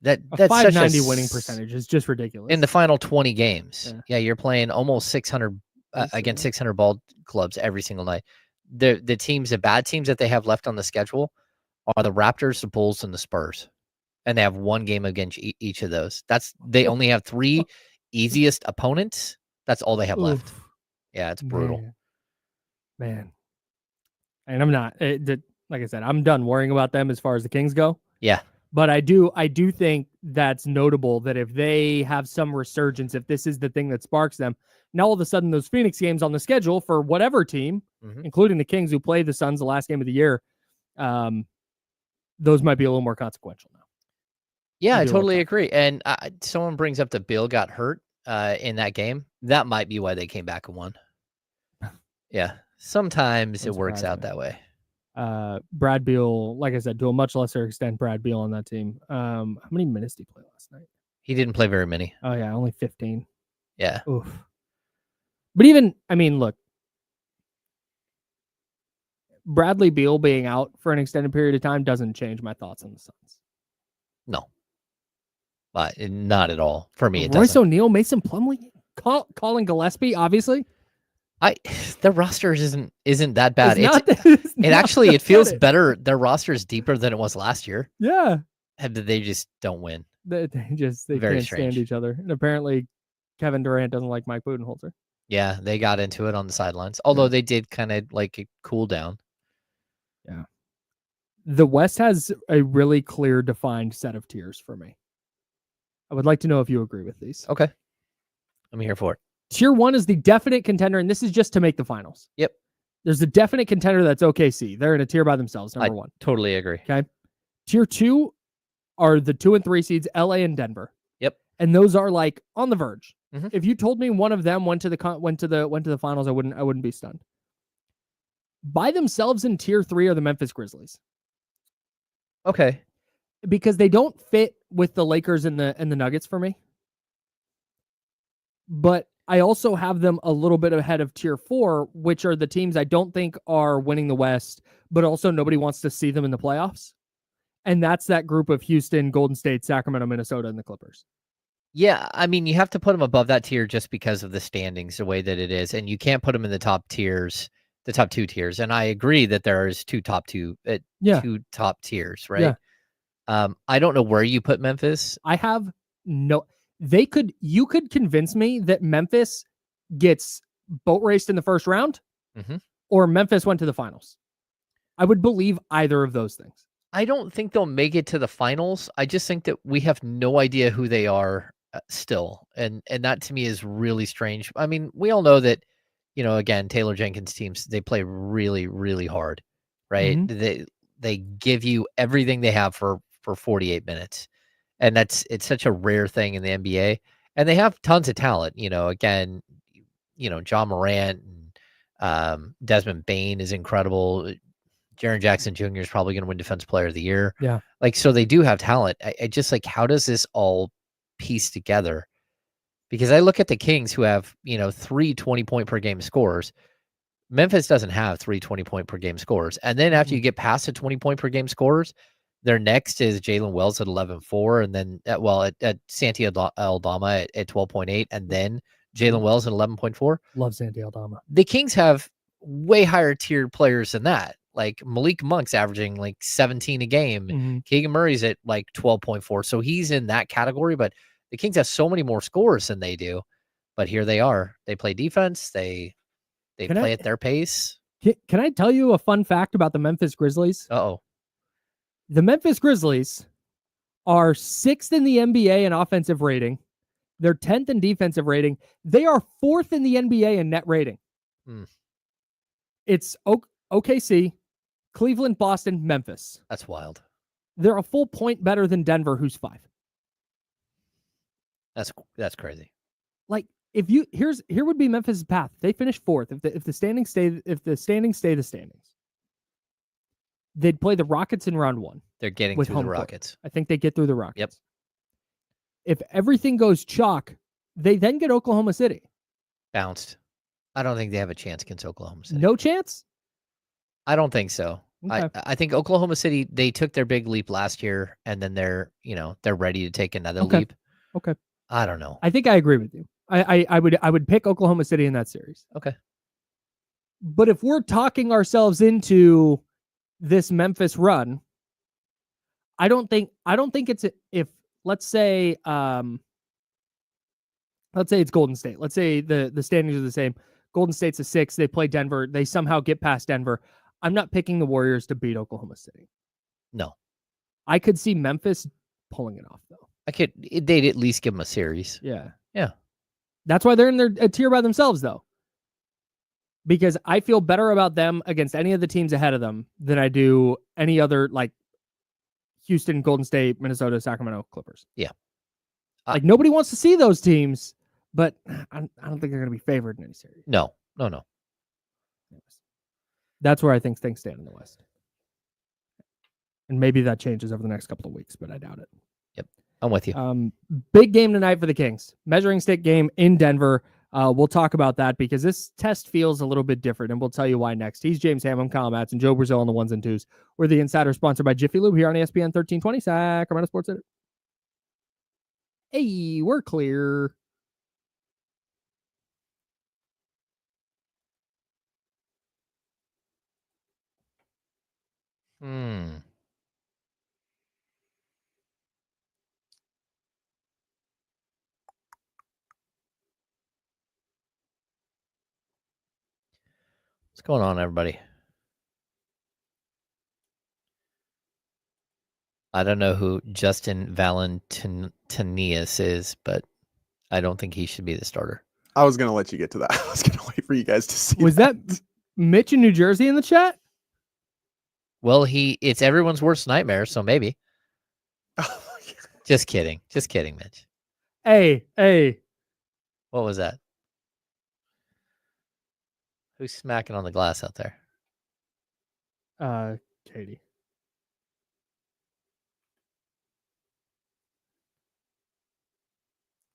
that's 590 winning percentage is just ridiculous in the final 20 games. Yeah, you're playing almost 600 against 600 ball clubs every single night. The bad teams that they have left on the schedule are the Raptors, the Bulls, and the Spurs. And they have one game against each of those. They only have 3 easiest opponents. That's all they have left. Yeah, it's brutal. Man. And I'm not, like I said, I'm done worrying about them as far as the Kings go. Yeah. But I do think that's notable that if they have some resurgence, if this is the thing that sparks them, now all of a sudden those Phoenix games on the schedule for whatever team, including the Kings who play the Suns the last game of the year, those might be a little more consequential now. Yeah, I totally agree. And someone brings up that Bill got hurt in that game. That might be why they came back and won. Yeah, sometimes it works out that way. Brad Beal, like I said, to a much lesser extent, Brad Beal on that team. How many minutes did he play last night? He didn't play very many. Oh yeah, only 15. Yeah. Oof. But even, I mean, look, Bradley Beal being out for an extended period of time doesn't change my thoughts on the Suns. No. Not at all. For me, it Royce doesn't. O'Neal, Mason Plumlee, Colin Gillespie, obviously. Their roster isn't that bad. It feels better. Their roster is deeper than it was last year. Yeah. They just don't win. They Very can't strange. stand each other. And apparently Kevin Durant doesn't like Mike Budenholzer. Yeah, they got into it on the sidelines. Although they did kind of like a cool down. Yeah. The West has a really clear defined set of tiers for me. I would like to know if you agree with these. Okay. I'm here for it. Tier 1 is the definite contender, and this is just to make the finals. Yep. There's a definite contender that's OKC. They're in a tier by themselves, number 1. Totally agree. Okay. Tier 2 are the 2 and 3 seeds, LA and Denver. Yep. And those are like on the verge. Mhm. If you told me one of them went to the finals, I wouldn't be stunned. By themselves in tier 3 are the Memphis Grizzlies. Okay. Because they don't fit with the Lakers and the Nuggets for me. But I also have them a little bit ahead of tier 4, which are the teams I don't think are winning the West, but also nobody wants to see them in the playoffs. And that's that group of Houston, Golden State, Sacramento, Minnesota, and the Clippers. Yeah, I mean, you have to put them above that tier just because of the standings, the way that it is. And you can't put them in the top tiers, the top 2 tiers. And I agree that there is two top tiers, right? Yeah. I don't know where you put Memphis. I have no... You could convince me that Memphis gets boat raced in the first round, or Memphis went to the finals. I would believe either of those things. I don't think they'll make it to the finals. I just think that we have no idea who they are still. And that to me is really strange. I mean, we all know that, again, Taylor Jenkins teams, they play really, really hard, right? They give you everything they have for 48 minutes. And it's such a rare thing in the NBA. And they have tons of talent, again, John Morant and Desmond Bane is incredible. Jaren Jackson Jr. is probably going to win Defensive Player of the Year. Yeah. So they do have talent. I just how does this all piece together? Because I look at the Kings who have, 3 20-point per game scorers. Memphis doesn't have 3 20-point per game scorers. And then after you get past the 20-point per game scorers, their next is Jalen Wells at 11.4. And then, at Santi Aldama at 12.8. And then Jalen Wells at 11.4. Love Santi Aldama. The Kings have way higher tiered players than that. Like Malik Monk's averaging 17 a game. Keegan Murray's at 12.4. So he's in that category, but the Kings have so many more scores than they do. But here they are. They play defense. They play at their pace. Can I tell you a fun fact about the Memphis Grizzlies? Uh-oh. The Memphis Grizzlies are 6th in the NBA in offensive rating. They're 10th in defensive rating. They are 4th in the NBA in net rating. It's OKC, Cleveland, Boston, Memphis. That's wild. They're a full point better than Denver, who's 5. That's crazy. Here would be Memphis' path. They finish 4th. If the standings stay the standings. They'd play the Rockets in round 1. They're getting with through the home court. Rockets. I think they get through the Rockets. Yep. If everything goes chalk, they then get Oklahoma City. Bounced. I don't think they have a chance against Oklahoma City. No chance? I don't think so. Okay. I think Oklahoma City, they took their big leap last year, and then they're ready to take another leap. Okay. I don't know. I think I agree with you. I would pick Oklahoma City in that series. Okay. But if we're talking ourselves into this Memphis run, I don't think it's if let's say it's Golden State. Let's say the standings are the same. Golden State's a 6. They play Denver. They somehow get past Denver. I'm not picking the Warriors to beat Oklahoma City. No. I could see Memphis pulling it off, though. They'd at least give them a series. Yeah. Yeah. That's why they're in a tier by themselves, though. Because I feel better about them against any of the teams ahead of them than I do any other, Houston, Golden State, Minnesota, Sacramento, Clippers. Yeah. Nobody wants to see those teams, but I don't think they're going to be favored in any series. No. That's where I think things stand in the West. And maybe that changes over the next couple of weeks, but I doubt it. I'm with you. Big game tonight for the Kings. Measuring stick game in Denver. We'll talk about that because this test feels a little bit different, and we'll tell you why next. He's James Ham. I'm Kyle Matson. Joe Brazil on the ones and twos. We're the Insider, sponsored by Jiffy Lube here on ESPN 1320 Sacramento Sports Center. Hey, we're clear. What's going on, everybody? I don't know who Justin Valentinius is, but I don't think he should be the starter. I was going to let you get to that. I was going to wait for you guys to see. Was that Mitch in New Jersey in the chat? Well, it's everyone's worst nightmare, so maybe. Just kidding. Just kidding, Mitch. Hey. What was that? Who's smacking on the glass out there? Katie.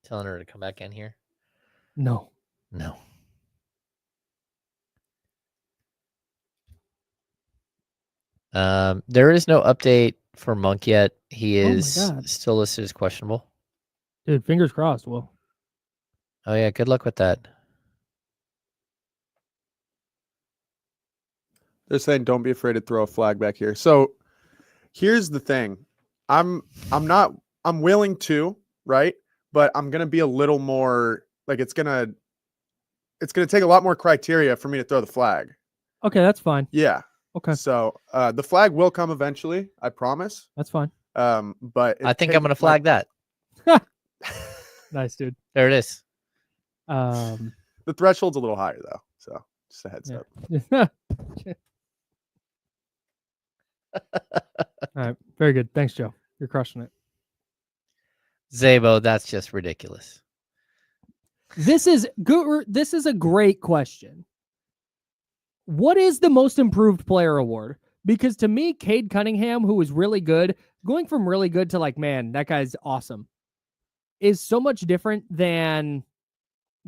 Telling her to come back in here? No. No. There is no update for Monk yet. He is still listed as questionable. Dude, fingers crossed. Well. Oh, yeah. Good luck with that. They're saying don't be afraid to throw a flag back here. So here's the thing. I'm willing to, right? But I'm going to be a little more like it's going to take a lot more criteria for me to throw the flag. Okay, that's fine. Yeah. Okay. So the flag will come eventually, I promise. That's fine. But I think I'm going to flag that. Nice, dude. There it is. The threshold's a little higher though. So just a heads up. All right. Very good. Thanks, Joe. You're crushing it. Zabo, that's just ridiculous. This is good. This is a great question. What is the most improved player award? Because to me, Cade Cunningham, who was really good, going from really good to like, man, that guy's awesome, is so much different than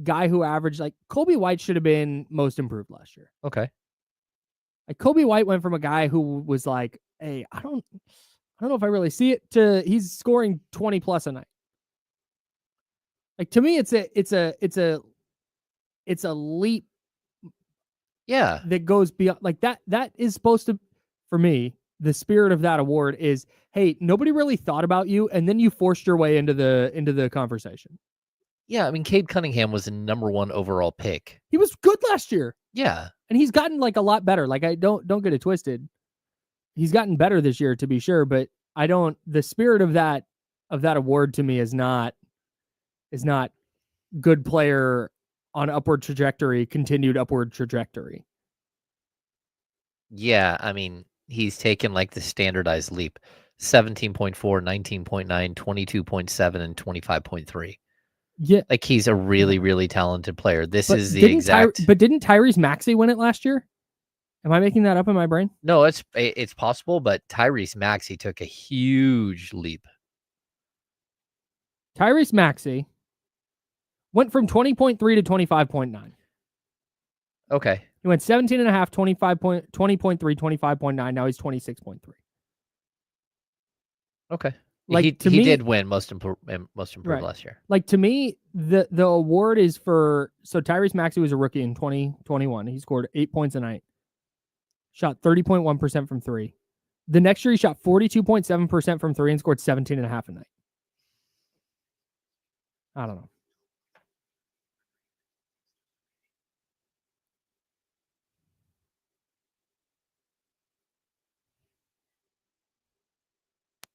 guy who averaged like Kobe White should have been most improved last year. Okay. Like Kobe White went from a guy who was like, hey, I don't know if I really see it, to he's scoring 20 plus a night. Like to me, it's a leap. Yeah. That goes beyond like that. That is supposed to, for me, the spirit of that award is, hey, nobody really thought about you, and then you forced your way into the conversation. Yeah, I mean, Cade Cunningham was the #1 overall pick. He was good last year. Yeah. And he's gotten like a lot better. Like I don't get it twisted. He's gotten better this year to be sure, but the spirit of that award to me is not good player on upward trajectory, continued upward trajectory. Yeah, I mean, he's taken like the standardized leap. 17.4, 19.9, 22.7, and 25.3. Yeah. Like he's a really, really talented player. This but is the exact. But didn't Tyrese Maxey win it last year? Am I making that up in my brain? No, it's possible, but Tyrese Maxey took a huge leap. Tyrese Maxey went from 20.3 to 25.9. Okay. He went 17.5, 20.3, 25.9. Now he's 26.3. Okay. Like he to me, did win most improved right. last year. Like to me, the award is for, so Tyrese Maxey was a rookie in 2021. He scored 8 points a night. Shot 30.1% from three. The next year he shot 42.7% from three and scored 17.5 a night. I don't know.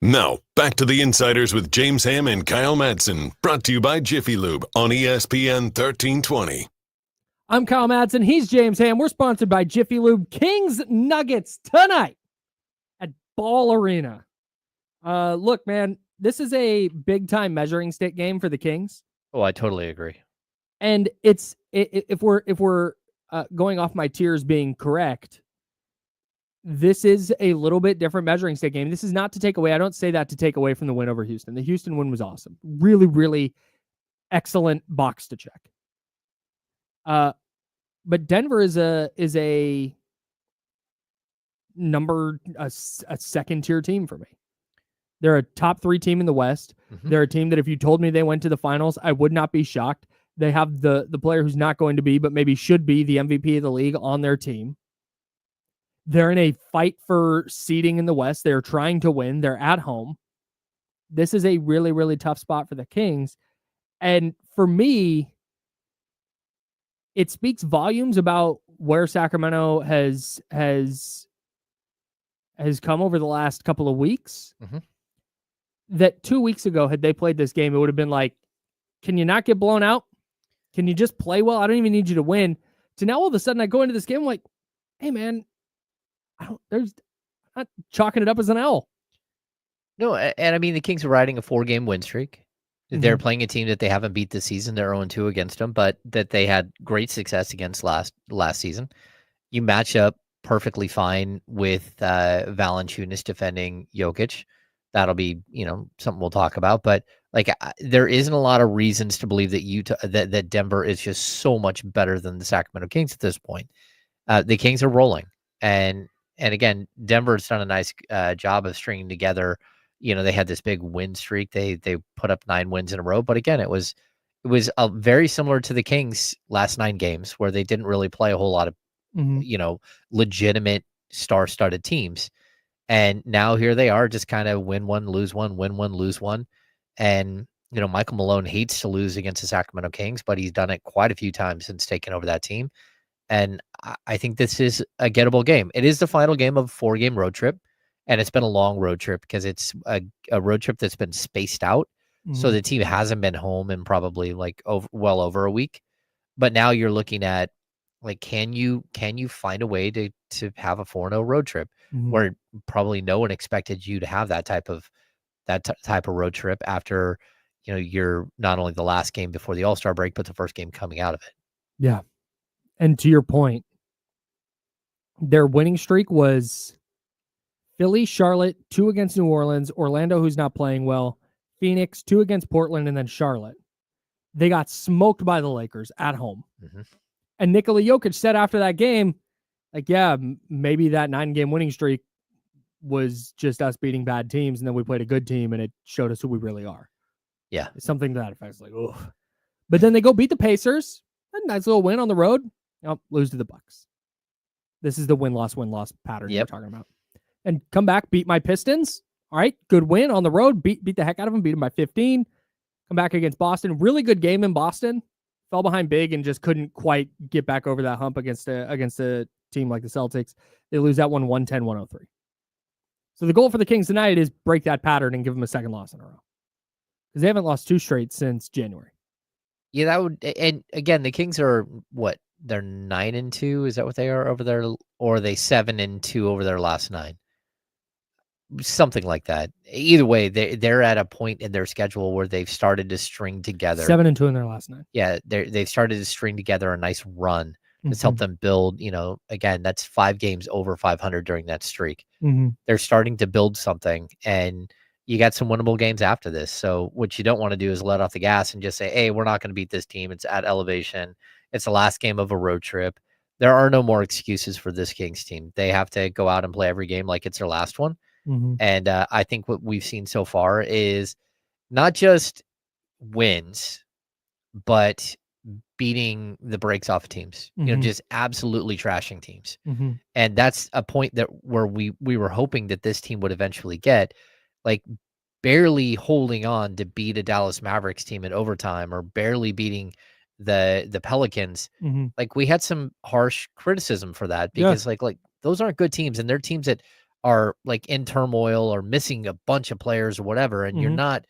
Now, back to the Insiders with James Ham and Kyle Madsen, brought to you by Jiffy Lube on ESPN 1320. I'm Kyle Madsen. He's James Ham. We're sponsored by Jiffy Lube. Kings Nuggets tonight at Ball Arena. Look, man, this is a big-time measuring stick game for the Kings. Oh, I totally agree. And if we're going off my tiers being correct, this is a little bit different measuring stick game. This is not to take away. I don't say that to take away from the win over Houston. The Houston win was awesome. Really, really excellent box to check. But Denver is a second tier team for me. They're a top 3 team in the West. They're a team that if you told me they went to the finals, I would not be shocked. They have the player who's not going to be, but maybe should be the MVP of the league on their team. They're in a fight for seeding in the West. They're trying to win. They're at home. This is a really, really tough spot for the Kings. And for me, it speaks volumes about where Sacramento has come over the last couple of weeks. That 2 weeks ago, had they played this game, it would have been like, can you not get blown out? Can you just play well? I don't even need you to win. To now all of a sudden I go into this game, I'm like, hey man, I'm not chalking it up as an L. No, and I mean, the Kings are riding a 4-game win streak. They're playing a team that they haven't beat this season. They're 0-2 against them, but that they had great success against last season. You match up perfectly fine with Valanciunas defending Jokic. That'll be, something we'll talk about. But there isn't a lot of reasons to believe that that Denver is just so much better than the Sacramento Kings at this point. The Kings are rolling, and again, Denver's done a nice job of stringing together. They had this big win streak. They put up 9 wins in a row. But again, it was very similar to the Kings' last 9 games, where they didn't really play a whole lot of legitimate star-studded teams. And now here they are, just kind of win one, lose one, win one, lose one. And, Michael Malone hates to lose against the Sacramento Kings, but he's done it quite a few times since taking over that team. And I think this is a gettable game. It is the final game of a 4-game road trip. And it's been a long road trip because it's a road trip that's been spaced out. So the team hasn't been home in probably well over a week. But now you're looking at, can you find a way to have a 4-0 road trip where probably no one expected you to have that type of road trip after, you're not only the last game before the All-Star break, but the first game coming out of it. Yeah. And to your point, their winning streak was Philly, Charlotte, 2 against New Orleans, Orlando, who's not playing well, Phoenix, 2 against Portland, and then Charlotte. They got smoked by the Lakers at home. And Nikola Jokic said after that game, maybe that 9-game winning streak was just us beating bad teams, and then we played a good team, and it showed us who we really are. Yeah. Something to that effect. Ugh. But then they go beat the Pacers. A nice little win on the road. Lose to the Bucks. This is the win-loss pattern you're talking about. And come back, beat my Pistons. All right, good win on the road. Beat the heck out of them. Beat them by 15. Come back against Boston. Really good game in Boston. Fell behind big and just couldn't quite get back over that hump against a team like the Celtics. They lose that one 110-103. So the goal for the Kings tonight is break that pattern and give them a second loss in a row. Because they haven't lost 2 straight since January. Yeah, that would, and again, the Kings are what? They're 9-2. Is that what they are over there? Or are they 7-2 over their last 9? Something like that. Either way, they're at a point in their schedule where they've started to string together 7-2 in their last 9. Yeah, they've started to string together a nice run that's helped them build. Again, that's 5 games over 500 during that streak. They're starting to build something, and you got some winnable games after this. So what you don't want to do is let off the gas and just say, hey, we're not going to beat this team. It's at elevation. It's the last game of a road trip. There are no more excuses for this Kings team. They have to go out and play every game like it's their last one. And I think what we've seen so far is not just wins, but beating the brakes off of teams, just absolutely trashing teams. And that's a point where we were hoping that this team would eventually get, barely holding on to beat a Dallas Mavericks team in overtime, or barely beating the Pelicans. We had some harsh criticism for that because those aren't good teams, and they're teams that are in turmoil or missing a bunch of players or whatever. And you're not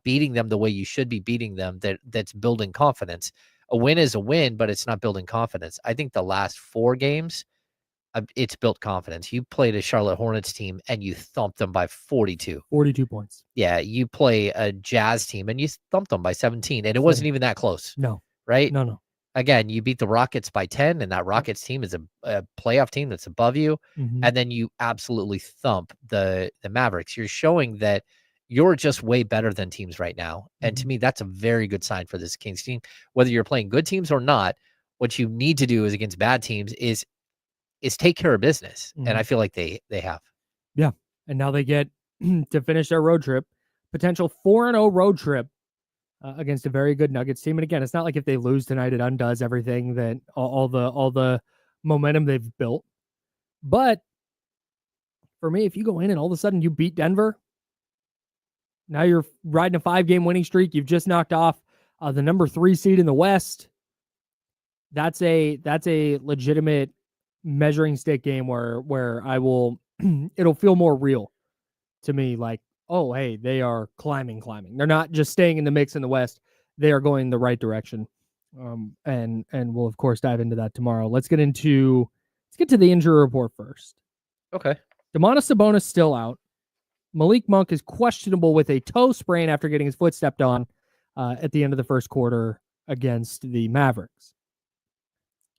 beating them the way you should be beating them. That's building confidence. A win is a win, but it's not building confidence. I think the last 4 games, it's built confidence. You played a Charlotte Hornets team and you thumped them by 42 points. Yeah. You play a Jazz team and you thumped them by 17, and it wasn't even that close. No. Right? No. again, you beat the Rockets by 10, and that Rockets team is a playoff team that's above you. Mhm. And then you absolutely thump the Mavericks. You're showing that you're just way better than teams right now. And to me, that's a very good sign for this Kings team. Whether you're playing good teams or not, what you need to do is against bad teams is take care of business. And I feel like they have. Yeah. And now they get to finish their road trip, potential 4-0 road trip against a very good Nuggets team. And again, it's not like if they lose tonight, it undoes everything that all the momentum they've built. But for me, if you go in and all of a sudden you beat Denver, now you're riding a 5-game winning streak. You've just knocked off the number 3 seed in the West. That's a legitimate measuring stick game where I will it'll feel more real to me, like, oh, hey, they are climbing. They're not just staying in the mix in the West. They are going the right direction. And we'll of course dive into that tomorrow. Let's get to the injury report first. Okay. Domantas Sabonis still out. Malik Monk is questionable with a toe sprain after getting his foot stepped on at the end of the first quarter against the Mavericks.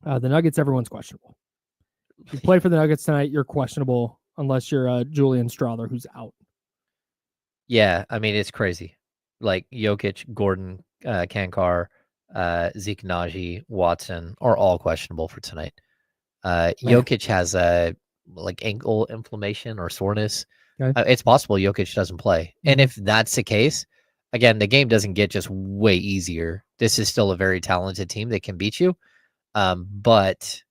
The Nuggets, everyone's questionable. If you play for the Nuggets tonight, you're questionable unless you're Julian Strawther, who's out. Yeah, I mean, it's crazy. Like Jokic, Gordon, Kankar, Zeke Naji, Watson are all questionable for tonight. Jokic has a ankle inflammation or soreness. Okay. It's possible Jokic doesn't play. And if that's the case, again, the game doesn't get just way easier. This is still a very talented team that can beat you. But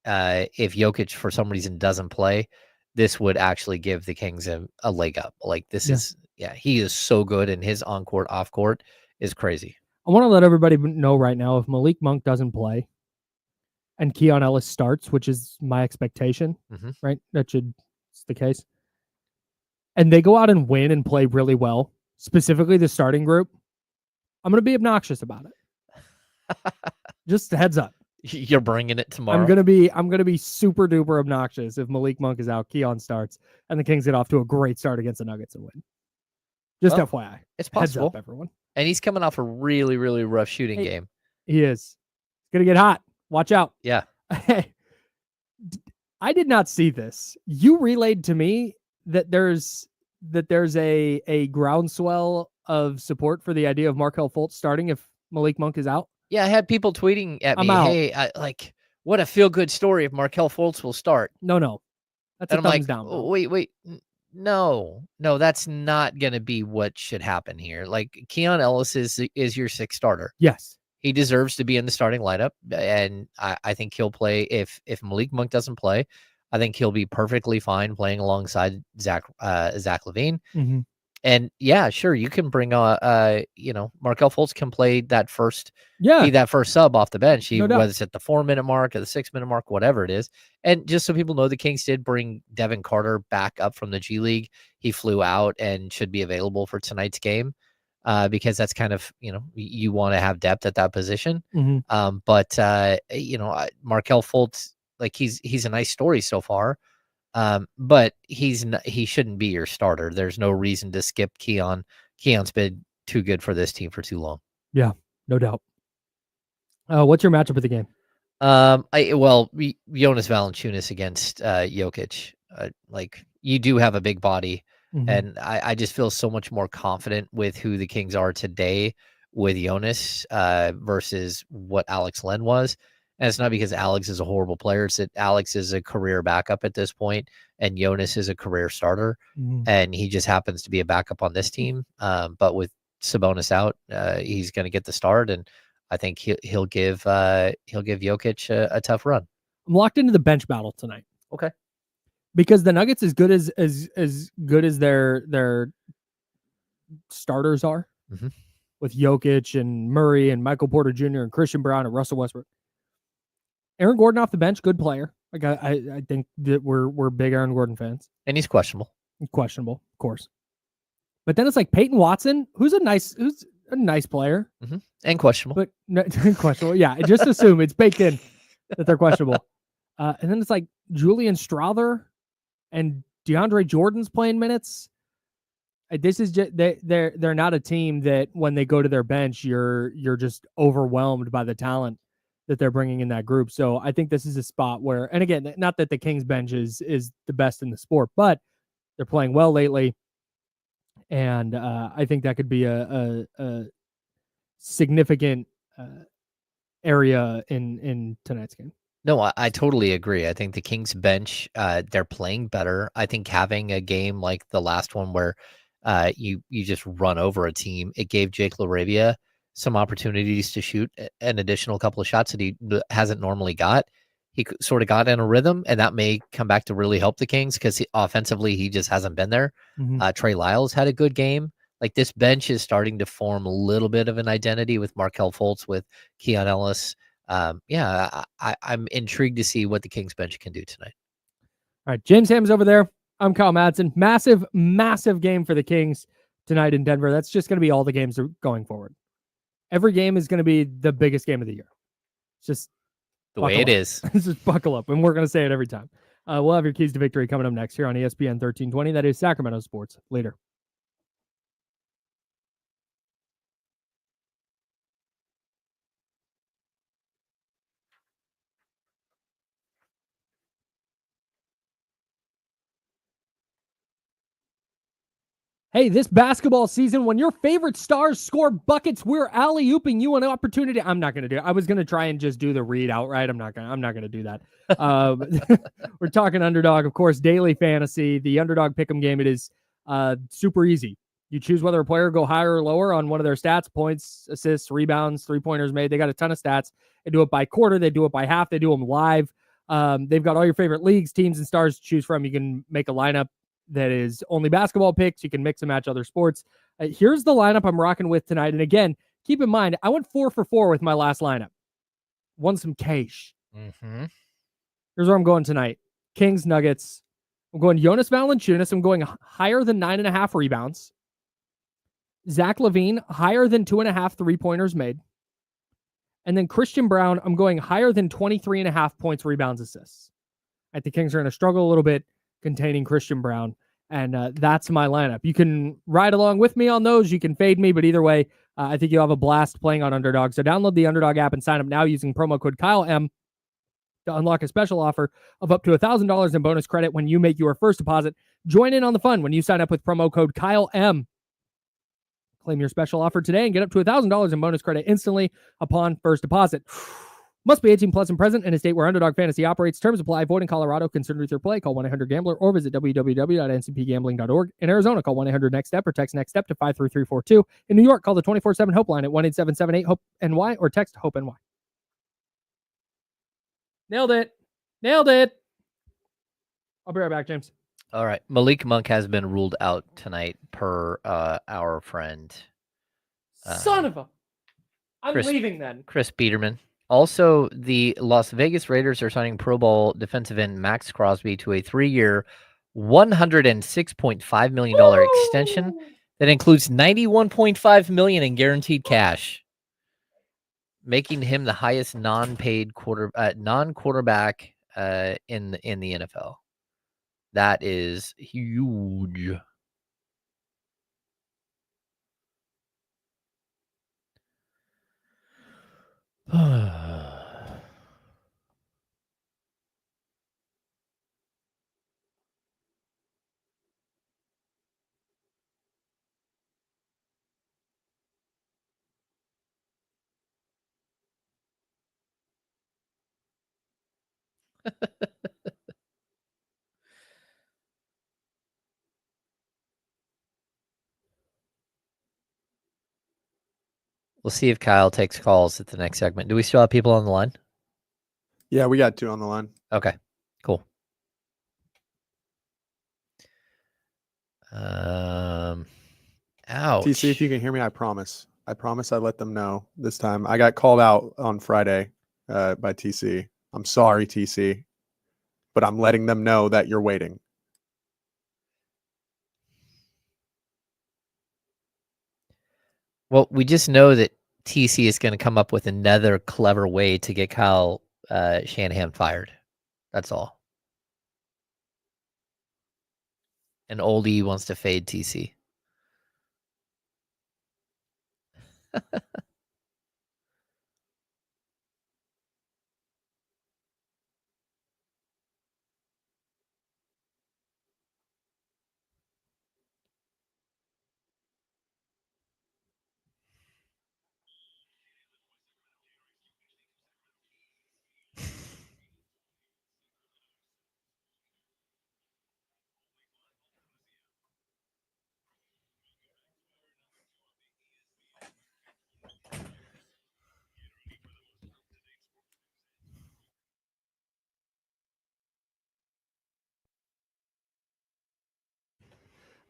if Jokic for some reason doesn't play, this would actually give the Kings a leg up. Like this is, he is so good, and his on-court, off-court is crazy. I want to let everybody know right now, if Malik Monk doesn't play and Keon Ellis starts, which is my expectation, right? It's the case. And they go out and win and play really well, specifically the starting group, I'm going to be obnoxious about it. Just a heads up. You're bringing it tomorrow. I'm gonna be super duper obnoxious if Malik Monk is out, Keon starts, and the Kings get off to a great start against the Nuggets and win. Just FYI, it's possible. Heads up, everyone. And he's coming off a really, really rough shooting game. He is. It's gonna get hot. Watch out. Yeah. I did not see this. You relayed to me that there's a groundswell of support for the idea of Markelle Fultz starting if Malik Monk is out. Yeah, I had people tweeting at me, "Hey, what a feel-good story if Markelle Fultz will start." No, that's a thumbs down. Oh, wait, no, that's not gonna be what should happen here. Like Keon Ellis is your sixth starter. Yes, he deserves to be in the starting lineup, and I think he'll play. If Malik Monk doesn't play, I think he'll be perfectly fine playing alongside Zach LaVine. Mm-hmm. And yeah, sure, you can bring Markelle Fultz can play that first, be that first sub off the bench, whether it's at the 4-minute mark or the 6-minute mark, whatever it is. And just so people know, the Kings did bring Devin Carter back up from the G League. He flew out and should be available for tonight's game because that's kind of, you want to have depth at that position. Mm-hmm. But Markelle Fultz, like he's a nice story so far. But he shouldn't be your starter. There's no reason to skip Keon. Keon's been too good for this team for too long. Yeah, no doubt. What's your matchup of the game? Jonas Valanciunas against Jokic. You do have a big body, and I just feel so much more confident with who the Kings are today with Jonas versus what Alex Len was. And it's not because Alex is a horrible player. It's that Alex is a career backup at this point, and Jonas is a career starter. And he just happens to be a backup on this team. But with Sabonis out, he's going to get the start, and I think he'll give Jokic a tough run. I'm locked into the bench battle tonight. Okay. Because the Nuggets, as good as their starters are, with Jokic and Murray and Michael Porter Jr. and Christian Brown and Russell Westbrook. Aaron Gordon off the bench, good player. Like I think that we're big Aaron Gordon fans. And he's questionable. Questionable, of course. But then it's like Peyton Watson, who's a nice player. And questionable. But no, questionable. Yeah, just assume it's baked in that they're questionable. And then it's like Julian Strawther and DeAndre Jordan's playing minutes. This is just they're not a team that when they go to their bench, you're just overwhelmed by the talent that they're bringing in that group. So I think this is a spot where, and again, not that the Kings bench is the best in the sport, but they're playing well lately. And I think that could be a significant area in tonight's game. No, I totally agree. I think the Kings bench, they're playing better. I think having a game like the last one where you just run over a team, it gave Jake LaRavia some opportunities to shoot an additional couple of shots that he hasn't normally got. He sort of got in a rhythm, and that may come back to really help the Kings because offensively he just hasn't been there. Trey Lyles had a good game. Like this bench is starting to form a little bit of an identity with Markelle Fultz, with Keon Ellis. I'm intrigued to see what the Kings bench can do tonight. All right, James Ham's over there. I'm Kyle Madsen. Massive game for the Kings tonight in Denver. That's just going to be all the games going forward. Every game is going to be the biggest game of the year. It's just the way it is. Just buckle up, and we're going to say it every time. We'll have your keys to victory coming up next here on ESPN 1320. That is Sacramento Sports Leader. Hey, this basketball season, when your favorite stars score buckets, we're alley-ooping you an opportunity. I'm not going to do it. I was going to try and just do the read outright. I'm not going to do that. We're talking Underdog, of course, daily fantasy. The Underdog Pick'em game, it is super easy. You choose whether a player go higher or lower on one of their stats, points, assists, rebounds, three-pointers made. They got a ton of stats. They do it by quarter. They do it by half. They do them live. They've got all your favorite leagues, teams, and stars to choose from. You can make a lineup that is only basketball picks. You can mix and match other sports. Here's the lineup I'm rocking with tonight. And again, keep in mind, I went 4 for 4 with my last lineup. Won some cash. Here's where I'm going tonight. Kings, Nuggets. I'm going Jonas Valanciunas. I'm going higher than 9.5 rebounds. Zach LaVine, higher than 2.5 3-pointers made. And then Christian Brown, I'm going higher than 23.5 points, rebounds, assists. I think the Kings are going to struggle a little bit containing Christian Brown, and that's my lineup. You can ride along with me on those. You can fade me, but either way, I think you'll have a blast playing on Underdog. So download the Underdog app and sign up now using promo code KyleM to unlock a special offer of up to $1,000 in bonus credit when you make your first deposit. Join in on the fun when you sign up with promo code KyleM. Claim your special offer today and get up to $1,000 in bonus credit instantly upon first deposit. Must be 18 plus and present in a state where Underdog Fantasy operates. Terms apply. Void in Colorado. Concerned with your play. Call 1-800-GAMBLER or visit www.ncpgambling.org. In Arizona, call 1-800-NEXT-STEP or text NEXT STEP to 53342. In New York, call the 24/7 Hope line at 1-877-8-HOPE-NY or text HOPE-NY. Nailed it. I'll be right back, James. All right. Malik Monk has been ruled out tonight per our friend. Son of a... I'm leaving then. Chris Biederman. Also, the Las Vegas Raiders are signing Pro Bowl defensive end Max Crosby to a 3-year, $106.5 million extension that includes $91.5 million in guaranteed cash, making him the highest non-paid non-quarterback in the NFL. That is huge. We'll see if Kyle takes calls at the next segment. Do we still have people on the line? Yeah, we got 2 on the line. Okay, cool. Ouch. TC, if you can hear me, I promise I let them know this time. I got called out on Friday by TC. I'm sorry, TC, but I'm letting them know that you're waiting. Well, we just know that TC is going to come up with another clever way to get Kyle Shanahan fired. That's all. And Oldie wants to fade TC.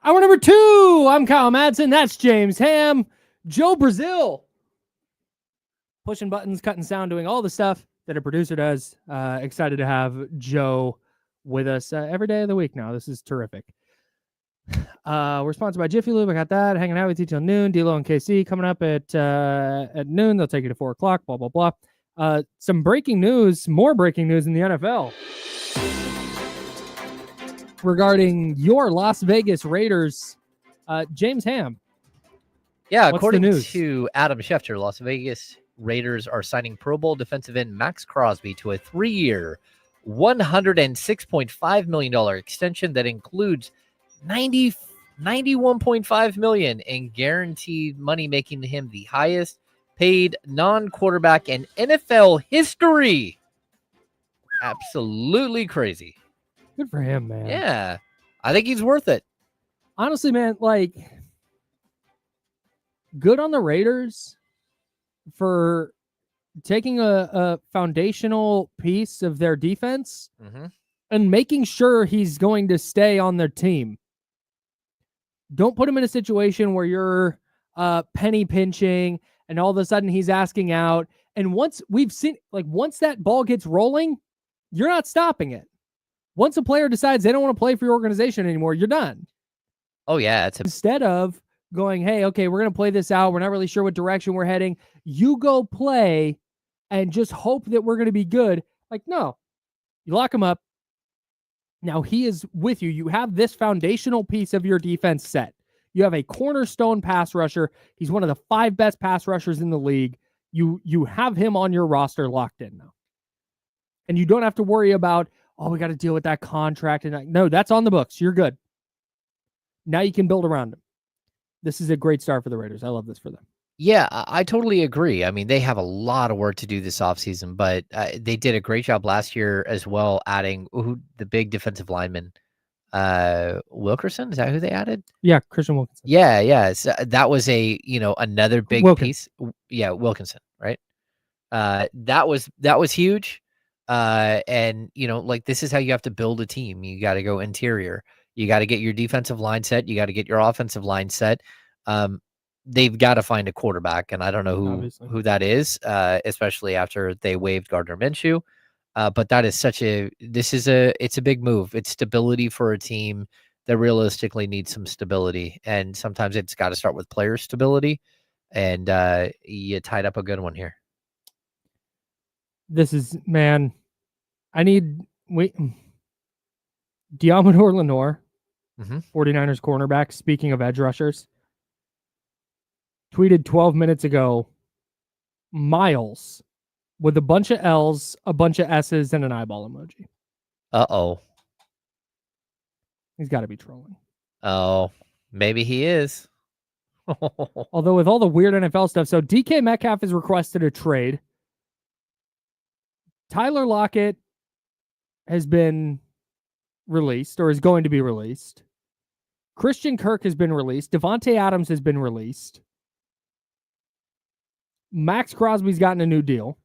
Hour number 2. I'm Kyle Madsen. That's James Ham. Joe Brazil. Pushing buttons, cutting sound, doing all the stuff that a producer does. Excited to have Joe with us every day of the week now. This is terrific. We're sponsored by Jiffy Lube. I got that. Hanging out with you till noon. D-Lo and KC coming up at noon. They'll take you to 4 o'clock. Blah, blah, blah. Some breaking news. More breaking news in the NFL. Regarding your Las Vegas Raiders, James Ham. Yeah, What's according the news? to Adam Schefter, Las Vegas Raiders are signing Pro Bowl defensive end Max Crosby to a 3-year, $106.5 million extension that includes $91.5 million in guaranteed money, making him the highest paid non-quarterback in NFL history. Absolutely crazy. Good for him, man. Yeah, I think he's worth it. Honestly, man, like, good on the Raiders for taking a foundational piece of their defense and making sure he's going to stay on their team. Don't put him in a situation where you're penny pinching and all of a sudden he's asking out. And once that ball gets rolling, you're not stopping it. Once a player decides they don't want to play for your organization anymore, you're done. Oh, yeah. Instead of going, hey, okay, we're going to play this out. We're not really sure what direction we're heading. You go play and just hope that we're going to be good. Like, no. You lock him up. Now he is with you. You have this foundational piece of your defense set. You have a cornerstone pass rusher. He's one of the 5 best pass rushers in the league. You have him on your roster locked in now. And you don't have to worry about, oh, we got to deal with that contract. And no, that's on the books. You're good. Now you can build around him. This is a great start for the Raiders. I love this for them. Yeah, I totally agree. I mean, they have a lot of work to do this offseason, but they did a great job last year as well, adding the big defensive lineman, Wilkerson. Is that who they added? Yeah, Christian Wilkinson. Yeah. So that was another big piece. Yeah, Wilkinson, right? That was huge. And this is how you have to build a team. You got to go interior. You got to get your defensive line set. You got to get your offensive line set. They've got to find a quarterback, and I don't know who that is, especially after they waived Gardner Minshew. But that is it's a big move. It's stability for a team that realistically needs some stability, and sometimes it's got to start with player stability. And you tied up a good one here. This is, man, Diamador Lenore, 49ers cornerback, speaking of edge rushers, tweeted 12 minutes ago, Miles, with a bunch of L's, a bunch of S's, and an eyeball emoji. Uh-oh. He's got to be trolling. Oh, maybe he is. Although with all the weird NFL stuff, so DK Metcalf has requested a trade. Tyler Lockett has been released or is going to be released. Christian Kirk has been released. Devontae Adams has been released. Max Crosby's gotten a new deal.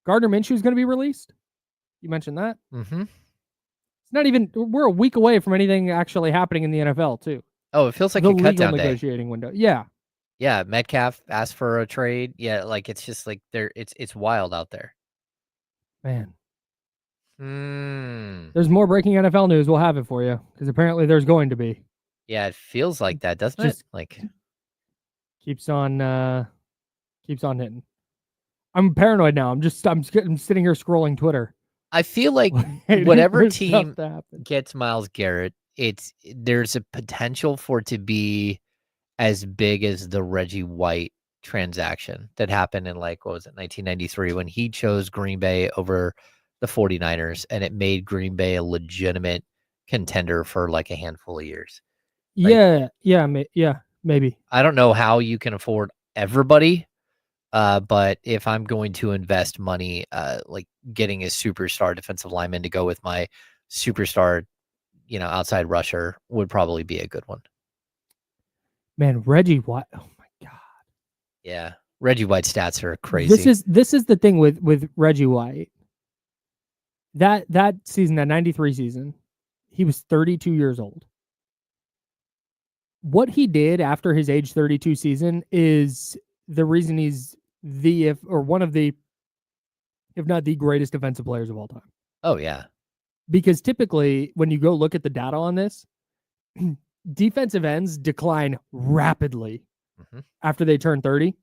Gardner Minshew is going to be released. You mentioned that. Mm-hmm. It's not even, we're a week away from anything actually happening in the NFL too. Oh, it feels like the a cut legal down negotiating window. Yeah. Yeah, Metcalf asked for a trade. Yeah, like it's just like it's wild out there. Man. There's more breaking NFL news. We'll have it for you because apparently there's going to be. Yeah, it feels like that, doesn't it? Like keeps on hitting. I'm paranoid now. I'm sitting here scrolling Twitter. I feel like whatever team gets Myles Garrett, there's a potential for it to be as big as the Reggie White transaction that happened in 1993 when he chose Green Bay over the 49ers, and it made Green Bay a legitimate contender for like a handful of years. Yeah, maybe. I don't know how you can afford everybody, but if I'm going to invest money, like getting a superstar defensive lineman to go with my superstar, outside rusher would probably be a good one. Man, Reggie White. Oh my God. Yeah. Reggie White stats are crazy. This is the thing with Reggie White. That season, that 93 season, he was 32 years old. what he did after his age 32 season is the reason he's one of the, if not the greatest defensive players of all time. Oh, yeah. Because typically, when you go look at the data on this, defensive ends decline rapidly after they turn 30.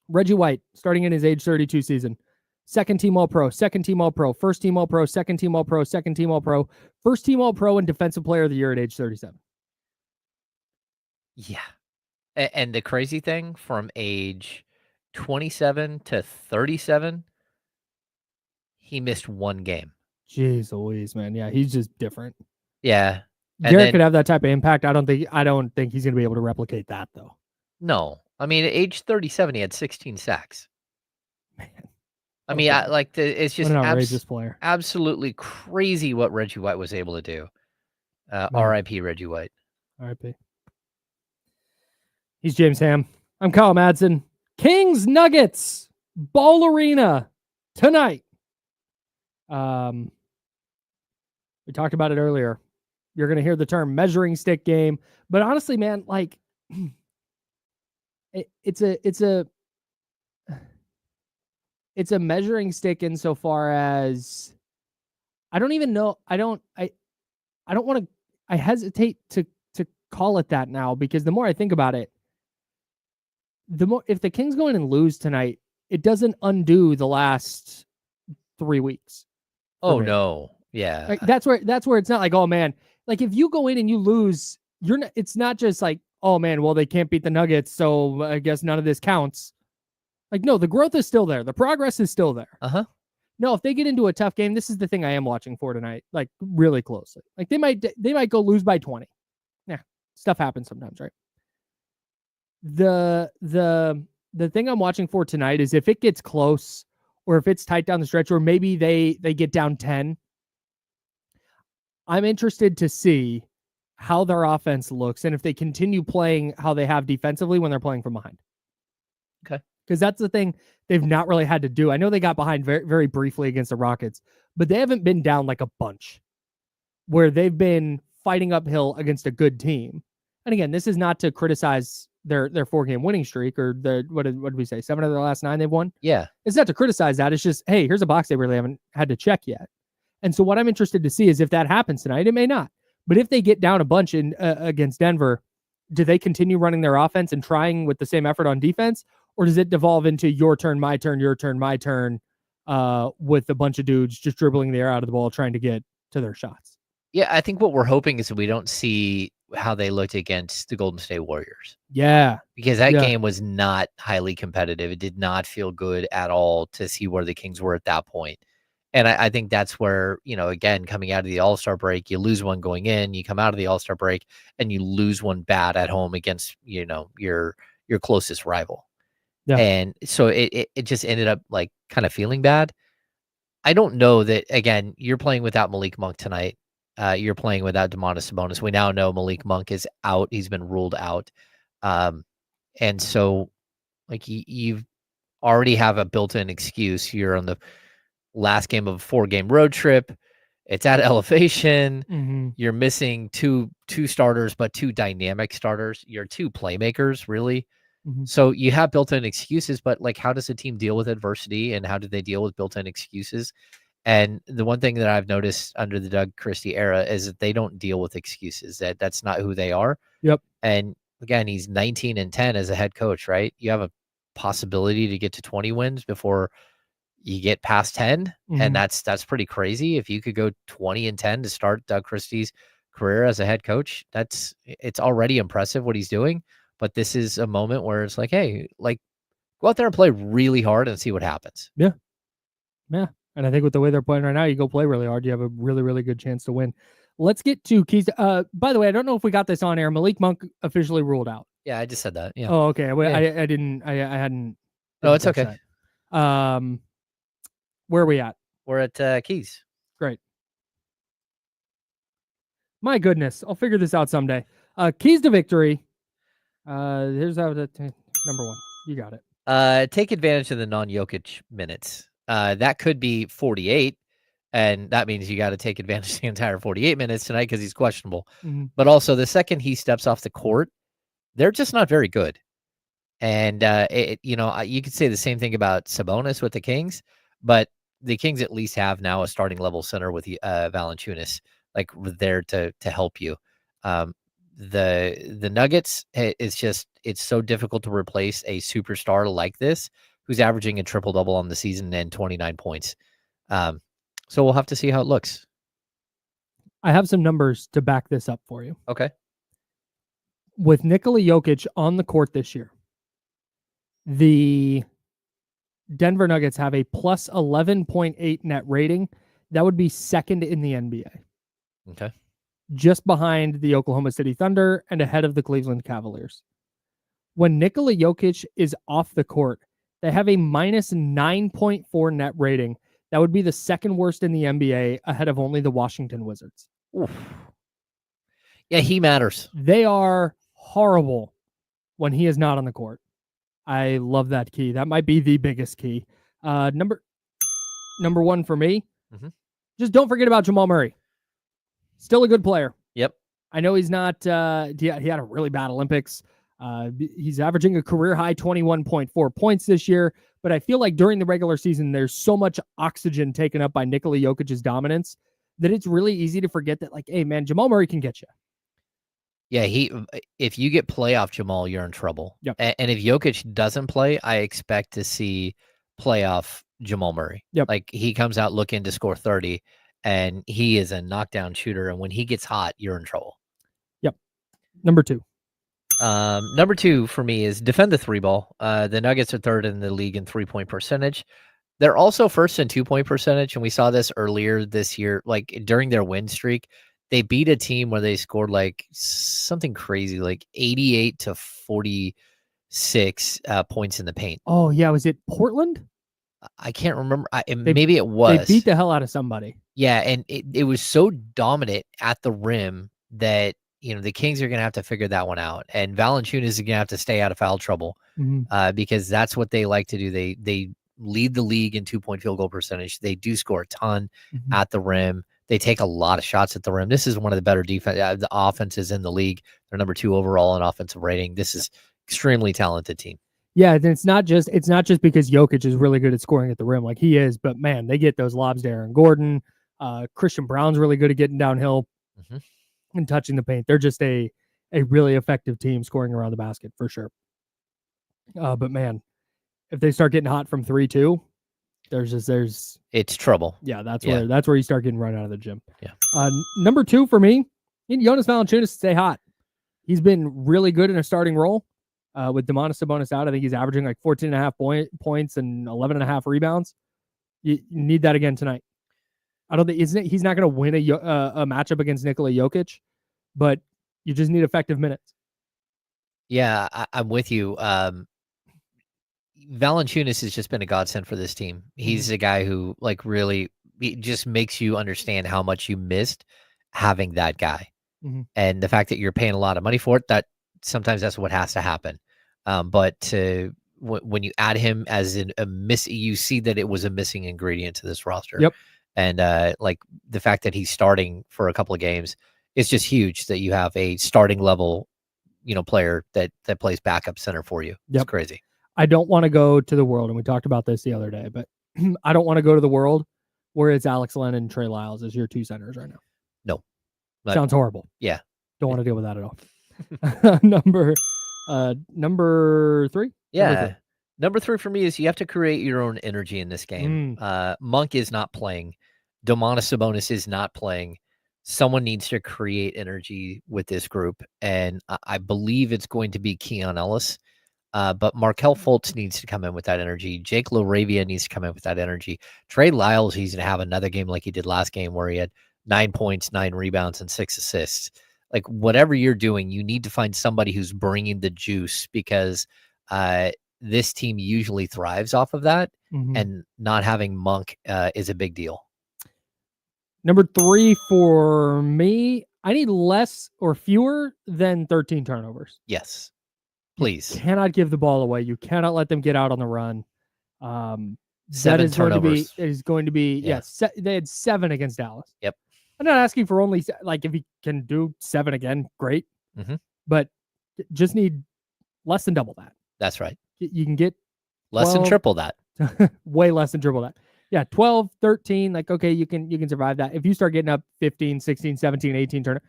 Reggie White, starting in his age 32 season, second team All-Pro, second team All-Pro, first team All-Pro, second team All-Pro, second team All-Pro, first team All-Pro, and defensive player of the year at age 37. Yeah. And the crazy thing, from age 27 to 37, he missed one game. Jeez Louise, man. Yeah, he's just different. Yeah. Garrett could have that type of impact. I don't think he's going to be able to replicate that, though. No. I mean, at age 37, he had 16 sacks. Man. I mean, it's just an outrageous player. Absolutely crazy what Reggie White was able to do. R.I.P. Reggie White. R.I.P. He's James Ham. I'm Kyle Madsen. Kings Nuggets Ball Arena tonight. We talked about it earlier. You're going to hear the term measuring stick game, but honestly, man, like it's a measuring stick insofar as I don't even know. I don't want to. I hesitate to call it that now, because the more I think about it, the more, if the Kings go in and lose tonight, it doesn't undo the last 3 weeks. Oh no. Yeah. Like, that's where it's not like, oh man, like if you go in and you lose, it's not just like, oh man, well, they can't beat the Nuggets, so I guess none of this counts. Like, no, the growth is still there. The progress is still there. No, if they get into a tough game, this is the thing I am watching for tonight, like really closely. Like they might go lose by 20. Yeah, stuff happens sometimes, right? The thing I'm watching for tonight is if it gets close, or if it's tight down the stretch, or maybe they get down 10. I'm interested to see how their offense looks and if they continue playing how they have defensively when they're playing from behind. Okay. Because that's the thing they've not really had to do. I know they got behind very, very briefly against the Rockets, but they haven't been down like a bunch where they've been fighting uphill against a good team. And again, this is not to criticize their 4-game winning streak, or what did we say? 7 of their last 9 they've won. Yeah. It's not to criticize that. It's just, hey, here's a box they really haven't had to check yet. And so what I'm interested to see is if that happens tonight. It may not, but if they get down a bunch in against Denver, do they continue running their offense and trying with the same effort on defense, or does it devolve into your turn, my turn, your turn, my turn, with a bunch of dudes just dribbling the air out of the ball trying to get to their shots? Yeah, I think what we're hoping is that we don't see how they looked against the Golden State Warriors. Yeah. Because that game was not highly competitive. It did not feel good at all to see where the Kings were at that point. And I think that's where, again, coming out of the All-Star break, you lose one going in, you come out of the All-Star break, and you lose one bad at home against, your closest rival. Yeah. And so it just ended up like kind of feeling bad. I don't know that, again, you're playing without Malik Monk tonight. You're playing without Domantas Sabonis. We now know Malik Monk is out. He's been ruled out. And so like you've already have a built-in excuse. You're on the last game of a 4-game road trip. It's at elevation. Mm-hmm. You're missing two starters, but 2 dynamic starters. You're 2 playmakers, really. Mm-hmm. So you have built-in excuses, but like, how does a team deal with adversity, and how do they deal with built-in excuses? And the one thing that I've noticed under the Doug Christie era is that they don't deal with excuses. That's not who they are. Yep. And again, he's 19-10 as a head coach, right? You have a possibility to get to 20 wins before you get past 10. Mm-hmm. And that's pretty crazy. If you could go 20-10 to start Doug Christie's career as a head coach, it's already impressive what he's doing. But this is a moment where it's like, hey, like, go out there and play really hard and see what happens. Yeah. Yeah. And I think with the way they're playing right now, you go play really hard, you have a really, really good chance to win. Let's get to keys. By the way, I don't know if we got this on air. Malik Monk officially ruled out. Yeah, I just said that. Yeah. Oh, okay. I didn't. I hadn't. No, it's okay. That. Where are we at? We're at keys. Great. My goodness, I'll figure this out someday. Keys to victory. Here's how number 1. You got it. Take advantage of the non-Jokic minutes. That could be 48. And that means you got to take advantage of the entire 48 minutes tonight because he's questionable. Mhm. But also, the second he steps off the court, they're just not very good. And, you could say the same thing about Sabonis with the Kings, but the Kings at least have now a starting level center with Valanciunas, like there to help you. The Nuggets, it's so difficult to replace a superstar like this who's averaging a triple double on the season and 29 points. So we'll have to see how it looks. I have some numbers to back this up for you. Okay. With Nikola Jokic on the court this year, the Denver Nuggets have a plus 11.8 net rating. That would be second in the NBA. Okay. Just behind the Oklahoma City Thunder and ahead of the Cleveland Cavaliers. When Nikola Jokic is off the court, they have a minus 9.4 net rating. That would be the second worst in the NBA, ahead of only the Washington Wizards. Oof. Yeah, he matters. They are horrible when he is not on the court. I love that key. That might be the biggest key. Number one for me, just don't forget about Jamal Murray. Still a good player. Yep. I know he's not, he had a really bad Olympics. He's averaging a career high 21.4 points this year, but I feel like during the regular season, there's so much oxygen taken up by Nikola Jokic's dominance that it's really easy to forget that, like, hey, man, Jamal Murray can get you. Yeah, if you get playoff Jamal, you're in trouble. Yep. And if Jokic doesn't play, I expect to see playoff Jamal Murray. Yep. Like, he comes out looking to score 30, and he is a knockdown shooter. And when he gets hot, you're in trouble. Yep. Number two for me is defend the three ball. The Nuggets are third in the league in 3-point percentage. They're also first in 2-point percentage, and we saw this earlier this year. Like, during their win streak, they beat a team where they scored like something crazy, like 88 to 46 points in the paint. Oh, yeah. Was it Portland? I can't remember. Maybe it was. They beat the hell out of somebody. Yeah, and it was so dominant at the rim that, the Kings are going to have to figure that one out. And Valanciunas is going to have to stay out of foul trouble because that's what they like to do. They lead the league in 2-point field goal percentage. They do score a ton at the rim. They take a lot of shots at the rim. This is one of the better the offenses in the league. They're number 2 overall in offensive rating. This is extremely talented team. Yeah, and it's not just because Jokic is really good at scoring at the rim, like he is, but man, they get those lobs to Aaron Gordon. Christian Brown's really good at getting downhill and touching the paint. They're just a really effective team scoring around the basket for sure. But man, if they start getting hot from 3 too, it's trouble. Yeah, that's where you start getting run out of the gym. Yeah. Number 2 for me, Jonas Valanciunas stay hot. He's been really good in a starting role. With Domantas Sabonis out, I think he's averaging like 14.5 points and 11.5 rebounds. You need that again tonight. I don't think he's not going to win a matchup against Nikola Jokic, but you just need effective minutes. Yeah, I'm with you. Valanciunas has just been a godsend for this team. He's a guy who really just makes you understand how much you missed having that guy. And the fact that you're paying a lot of money for it, that sometimes that's what has to happen. But when you add him as you see that it was a missing ingredient to this roster. Yep. And the fact that he's starting for a couple of games, it's just huge that you have a starting level, player that plays backup center for you. Yep. It's crazy. I don't want to go to the world, and we talked about this the other day, but I don't want to go to the world where it's Alex Len and Trey Lyles as your 2 centers right now. No. Sounds horrible. Yeah. Don't want to deal with that at all. Number 3? Yeah. Number 3 for me is you have to create your own energy in this game. Monk is not playing. Domantas Sabonis is not playing. Someone needs to create energy with this group, and I believe it's going to be Keon Ellis. But Markelle Fultz needs to come in with that energy. Jake LaRavia needs to come in with that energy. Trey Lyles needs to have another game like he did last game where he had 9 points, 9 rebounds, and 6 assists. Like, whatever you're doing, you need to find somebody who's bringing the juice because this team usually thrives off of that, and not having Monk is a big deal. Number 3 for me, I need less or fewer than 13 turnovers. Yes. Please. You cannot give the ball away. You cannot let them get out on the run. 7 turnovers. Is going to be Yeah. yes. They had 7 against Dallas. Yep. I'm not asking for only like if he can do 7 again, great. Mhm. But just need less than double that. That's right. You can get Less than 12 triple that. way less than triple that. Yeah, 12, 13, like okay, you can survive that. If you start getting up 15, 16, 17, 18 turn,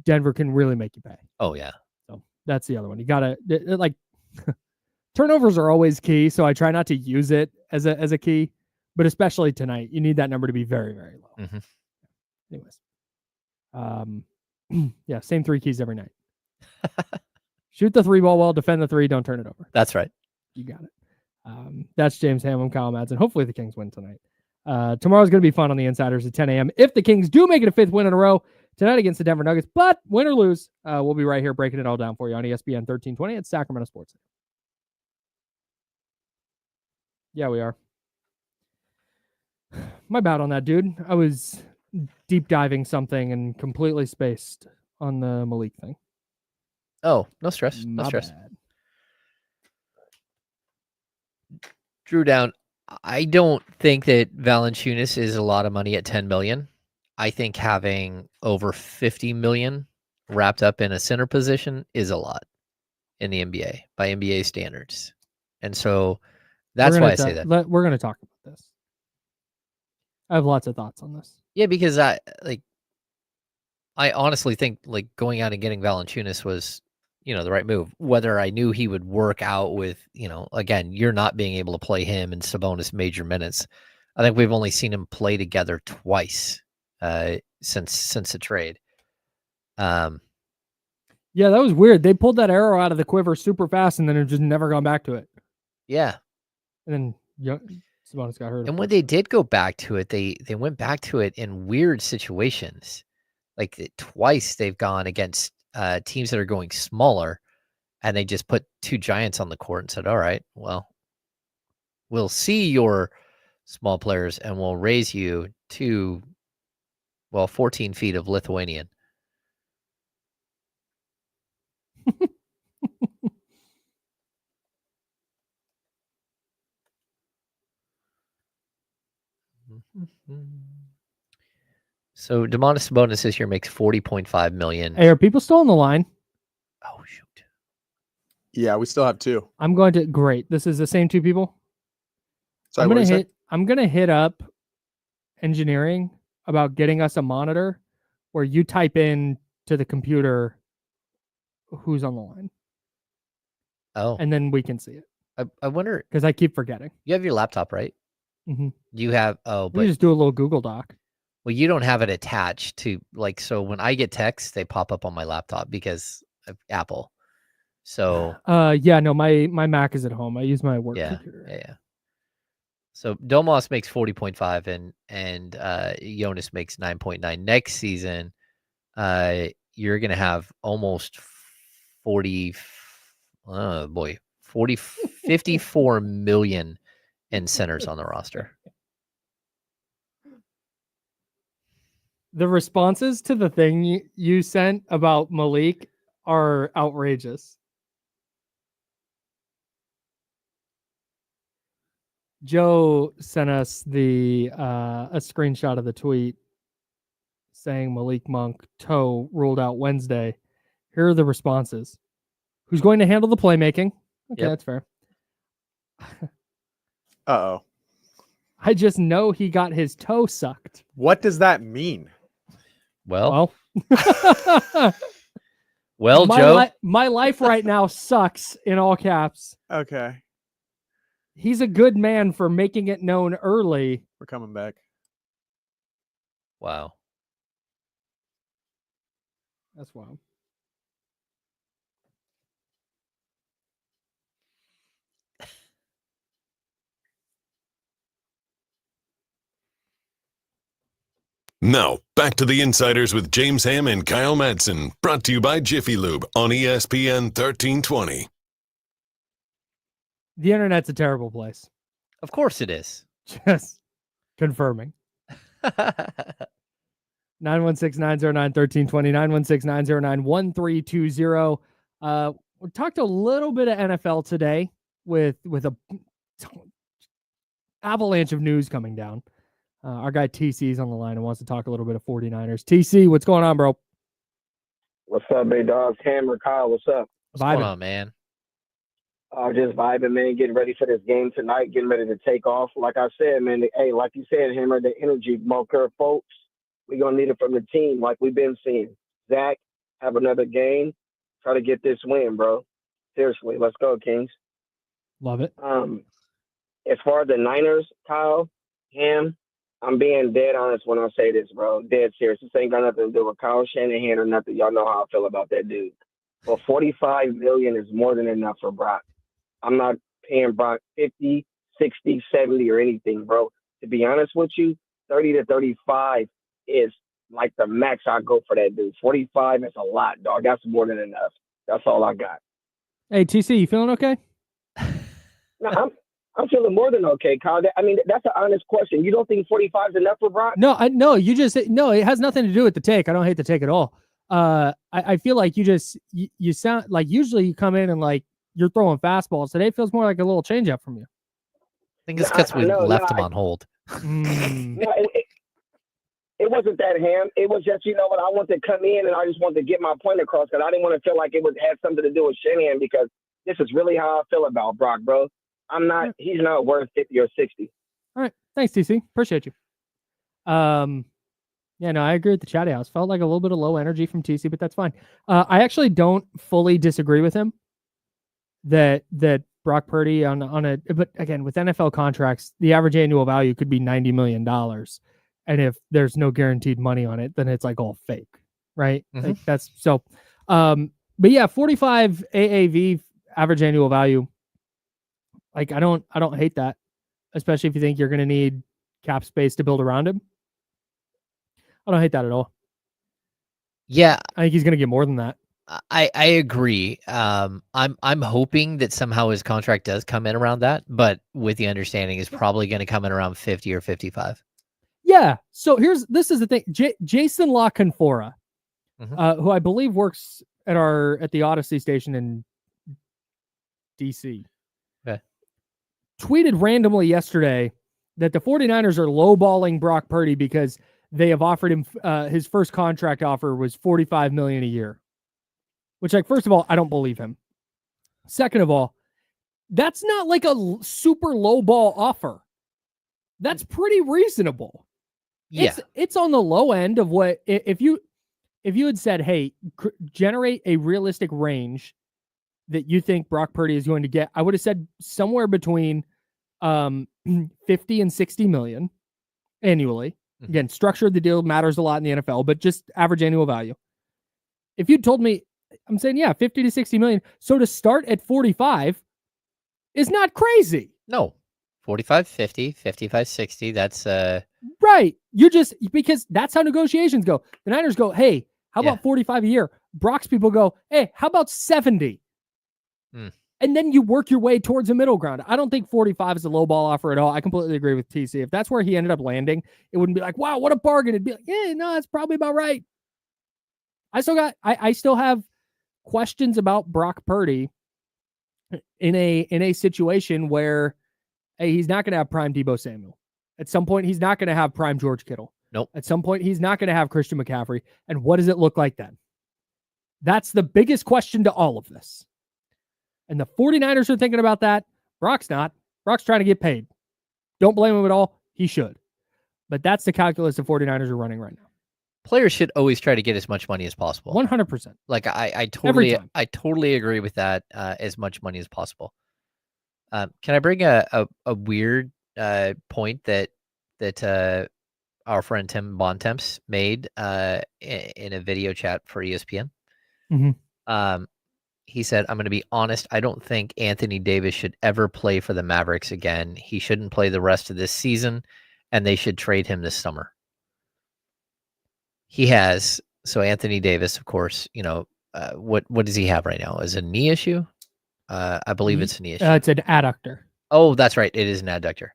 Denver can really make you pay. Oh yeah. So that's the other one. You got to like turnovers are always key, so I try not to use it as a key, but especially tonight, you need that number to be very, very low. Mhm. Anyways. Yeah, same 3 keys every night. Shoot the 3 ball well, defend the 3, don't turn it over. That's right. You got it. That's James Ham. I'm Kyle Madsen. Hopefully the Kings win tonight. Tomorrow's going to be fun on the Insiders at 10 a.m. If the Kings do make it a 5th win in a row tonight against the Denver Nuggets, but win or lose, we'll be right here breaking it all down for you on ESPN 1320 at Sacramento Sports. Yeah, we are. My bad on that, dude. I was deep diving something and completely spaced on the Malik thing. Oh, no stress. No My stress. bad. Drew down. I don't think that Valanciunas is a lot of money at 10 million. I think having over 50 million wrapped up in a center position is a lot in the NBA by NBA standards. And so that's why I say that. We're going to talk about this. I have lots of thoughts on this. Yeah, because I honestly think like going out and getting Valanciunas was, the right move. Whether I knew he would work out with, again, you're not being able to play him and Sabonis major minutes. I think we've only seen him play together twice since the trade. Yeah, that was weird. They pulled that arrow out of the quiver super fast, and then it just never gone back to it. Yeah, and then Sabonis got hurt. And when they did go back to it, they went back to it in weird situations. Like twice they've gone against teams that are going smaller, and they just put 2 giants on the court and said, all right, well, we'll see your small players and we'll raise you to, 14 feet of Lithuanian. So Domantas Sabonis this year makes $40.5 million. Hey, are people still on the line? Oh shoot! Yeah, we still have 2. I'm going to great. This is the same 2 people. Sorry, I'm gonna hit up engineering about getting us a monitor where you type in to the computer who's on the line. Oh, and then we can see it. I wonder because I keep forgetting. You have your laptop, right? Mm-hmm. You have but we just do a little Google Doc. Well, you don't have it attached to so when I get texts, they pop up on my laptop because of Apple. So yeah, no, my Mac is at home. I use my work computer. Yeah. So Domas makes 40.5 and Jonas makes 9.9. Next season, you're gonna have almost 54 million in centers on the roster. The responses to the thing you sent about Malik are outrageous. Joe sent us a screenshot of the tweet saying Malik Monk toe ruled out Wednesday. Here are the responses. Who's going to handle the playmaking? Okay, That's fair. Uh-oh. I just know he got his toe sucked. What does that mean? Well, Joe, my life right now sucks in all caps. Okay. He's a good man for making it known early. We're coming back. Wow. That's wild. Now, back to the Insiders with James Ham and Kyle Madsen, brought to you by Jiffy Lube on ESPN 1320. The internet's a terrible place. Of course it is. Just confirming. 916-909-1320, 916-909-1320. We talked a little bit of NFL today with avalanche of news coming down. Our guy TC is on the line and wants to talk a little bit of 49ers. TC, what's going on, bro? What's up, big dogs? Hammer, Kyle, what's up? What's going on, man? Just vibing, man. Getting ready for this game tonight. Getting ready to take off. Like I said, man. Hey, like you said, Hammer, the energy, Moker, folks. We're going to need it from the team like we've been seeing. Zach, have another game. Try to get this win, bro. Seriously, let's go, Kings. Love it. As far as the Niners, Kyle, Ham, I'm being dead honest when I say this, bro. Dead serious. This ain't got nothing to do with Kyle Shanahan or nothing. Y'all know how I feel about that dude. But $45 million is more than enough for Brock. I'm not paying Brock 50, 60, 70 or anything, bro. To be honest with you, 30 to 35 is like the max I go for that dude. 45 is a lot, dog. That's more than enough. That's all I got. Hey, TC, you feeling okay? No, I'm feeling more than okay, Kyle. I mean, that's an honest question. You don't think 45 is enough for Brock? No, it has nothing to do with the take. I don't hate the take at all. I feel like you sound like usually you come in and like you're throwing fastballs. Today feels more like a little changeup from you. I think it's because we left him on hold. No, it wasn't that, Ham. It was just, you know what, I want to come in and I just wanted to get my point across because I didn't want to feel like it had something to do with Shanahan because this is really how I feel about Brock, bro. He's not worth 50 or 60. All right. Thanks, TC. Appreciate you. Yeah, no, I agree with the chat house. Felt like a little bit of low energy from TC, but that's fine. I actually don't fully disagree with him that Brock Purdy but again, with NFL contracts, the average annual value could be $90 million. And if there's no guaranteed money on it, then it's like all fake, right? Mm-hmm. Like that's so, but yeah, 45 AAV average annual value. Like I don't hate that, especially if you think you're going to need cap space to build around him. I don't hate that at all. Yeah, I think he's going to get more than that. I agree. I'm hoping that somehow his contract does come in around that, but with the understanding is probably going to come in around 50 or 55. Yeah. So this is the thing. Jason La Canfora, who I believe works at the Odyssey station in DC. Okay. Tweeted randomly yesterday that the 49ers are lowballing Brock Purdy because they have offered him his first contract offer was $45 million a year. Which, like, first of all, I don't believe him. Second of all, that's not like a super low ball offer. That's pretty reasonable. Yeah, it's on the low end of what if you had said, hey, generate a realistic range that you think Brock Purdy is going to get, I would have said somewhere between 50 and 60 million annually. Again, structure of the deal matters a lot in the NFL, but just average annual value. If you told me, I'm saying, yeah, 50 to 60 million. So to start at 45 is not crazy. No, 45, 50, 55, 60. That's right. Because that's how negotiations go. The Niners go, hey, how about 45 a year? Brock's people go, hey, how about 70? And then you work your way towards a middle ground. I don't think 45 is a low ball offer at all. I completely agree with TC. If that's where he ended up landing, it wouldn't be like, wow, what a bargain. It'd be like, yeah, no, that's probably about right. I still have questions about Brock Purdy in a situation where he's not going to have prime Deebo Samuel. At some point, he's not going to have prime George Kittle. Nope. At some point, he's not going to have Christian McCaffrey. And what does it look like then? That's the biggest question to all of this. And the 49ers are thinking about that. Brock's not. Brock's trying to get paid. Don't blame him at all. He should. But that's the calculus the 49ers are running right now. Players should always try to get as much money as possible. 100%. Like I totally agree with that. As much money as possible. Can I bring a weird point that our friend Tim Bontemps made in a video chat for ESPN? Mm-hmm. He said, I'm going to be honest, I don't think Anthony Davis should ever play for the Mavericks again. He shouldn't play the rest of this season, and they should trade him this summer. He has, so Anthony Davis, of course, what does he have right now? Is it a knee issue? I believe it's a knee issue. It's an adductor. Oh, that's right. It is an adductor.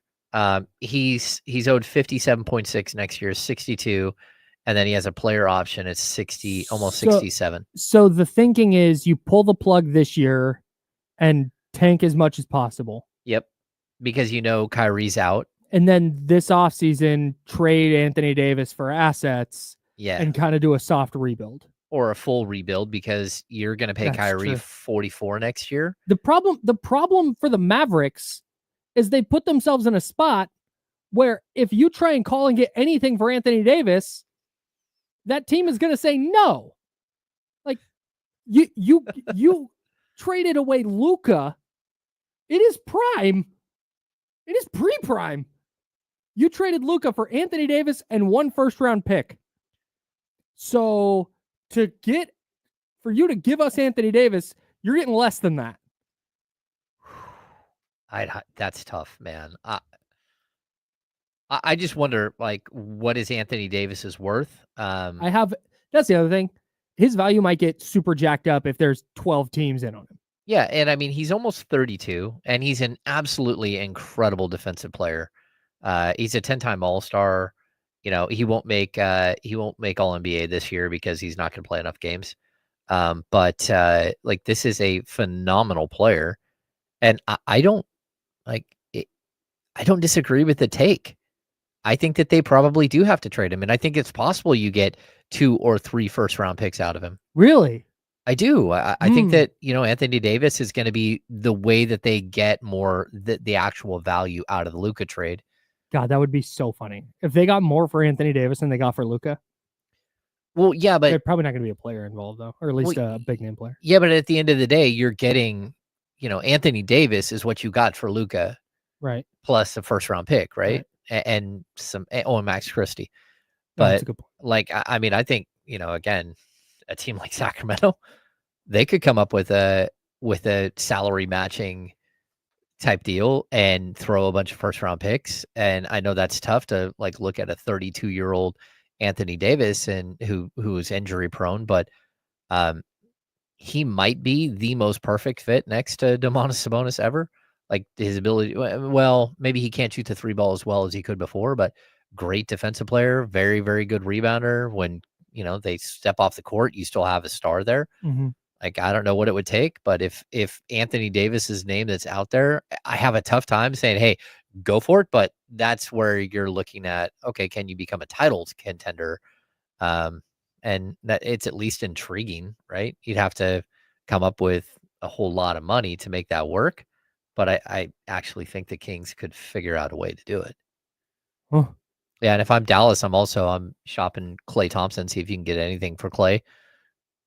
He's owed 57.6 next year, 62. And then he has a player option at 60, almost 67. So the thinking is you pull the plug this year and tank as much as possible. Yep. Because Kyrie's out. and then this offseason trade Anthony Davis for assets Yeah. and kind of do a soft rebuild. Or a full rebuild because you're going to pay That's Kyrie true. 44 next year. The problem for the Mavericks is they put themselves in a spot where if you try and call and get anything for Anthony Davis, that team is going to say no. Like you traded away Luka. It is prime. It is pre-prime. You traded Luka for Anthony Davis and 1 first-round pick. So for you to give us Anthony Davis, you're getting less than that. That's tough, man. I just wonder, like, what is Anthony Davis's worth? That's the other thing. His value might get super jacked up if there's 12 teams in on him. Yeah, and I mean, he's almost 32, and he's an absolutely incredible defensive player. He's a 10-time All-Star. You know, he won't make All-NBA this year because he's not going to play enough games. But like, this is a phenomenal player, and I don't disagree with the take. I think that they probably do have to trade him, and I think it's possible you get 2 or 3 first-round picks out of him. Really? I do. I think that, Anthony Davis is going to be the way that they get more the actual value out of the Luka trade. God, that would be so funny if they got more for Anthony Davis than they got for Luka. Well, yeah, but they're probably not going to be a player involved though, or at least a big name player. Yeah, but at the end of the day, you're getting, Anthony Davis is what you got for Luka, right? Plus a first-round pick, right? And some and Max Christie. No, But that's a good point. like, I mean, I think again, a team like Sacramento, they could come up with a salary matching type deal and throw a bunch of first-round picks. And I know that's tough to like look at a 32-year-old Anthony Davis and who is injury prone, but he might be the most perfect fit next to Domantas Sabonis ever. Like his ability, well, maybe he can't shoot the 3 ball as well as he could before, but great defensive player, very, very good rebounder. When they step off the court, you still have a star there. Mm-hmm. Like, I don't know what it would take, but if Anthony Davis's name that's out there, I have a tough time saying, hey, go for it. But that's where you're looking at, okay, can you become a title contender? And that it's at least intriguing, right? You'd have to come up with a whole lot of money to make that work. But I actually think the Kings could figure out a way to do it. Huh. Yeah, and if I'm Dallas, I'm shopping Klay Thompson, see if you can get anything for Klay.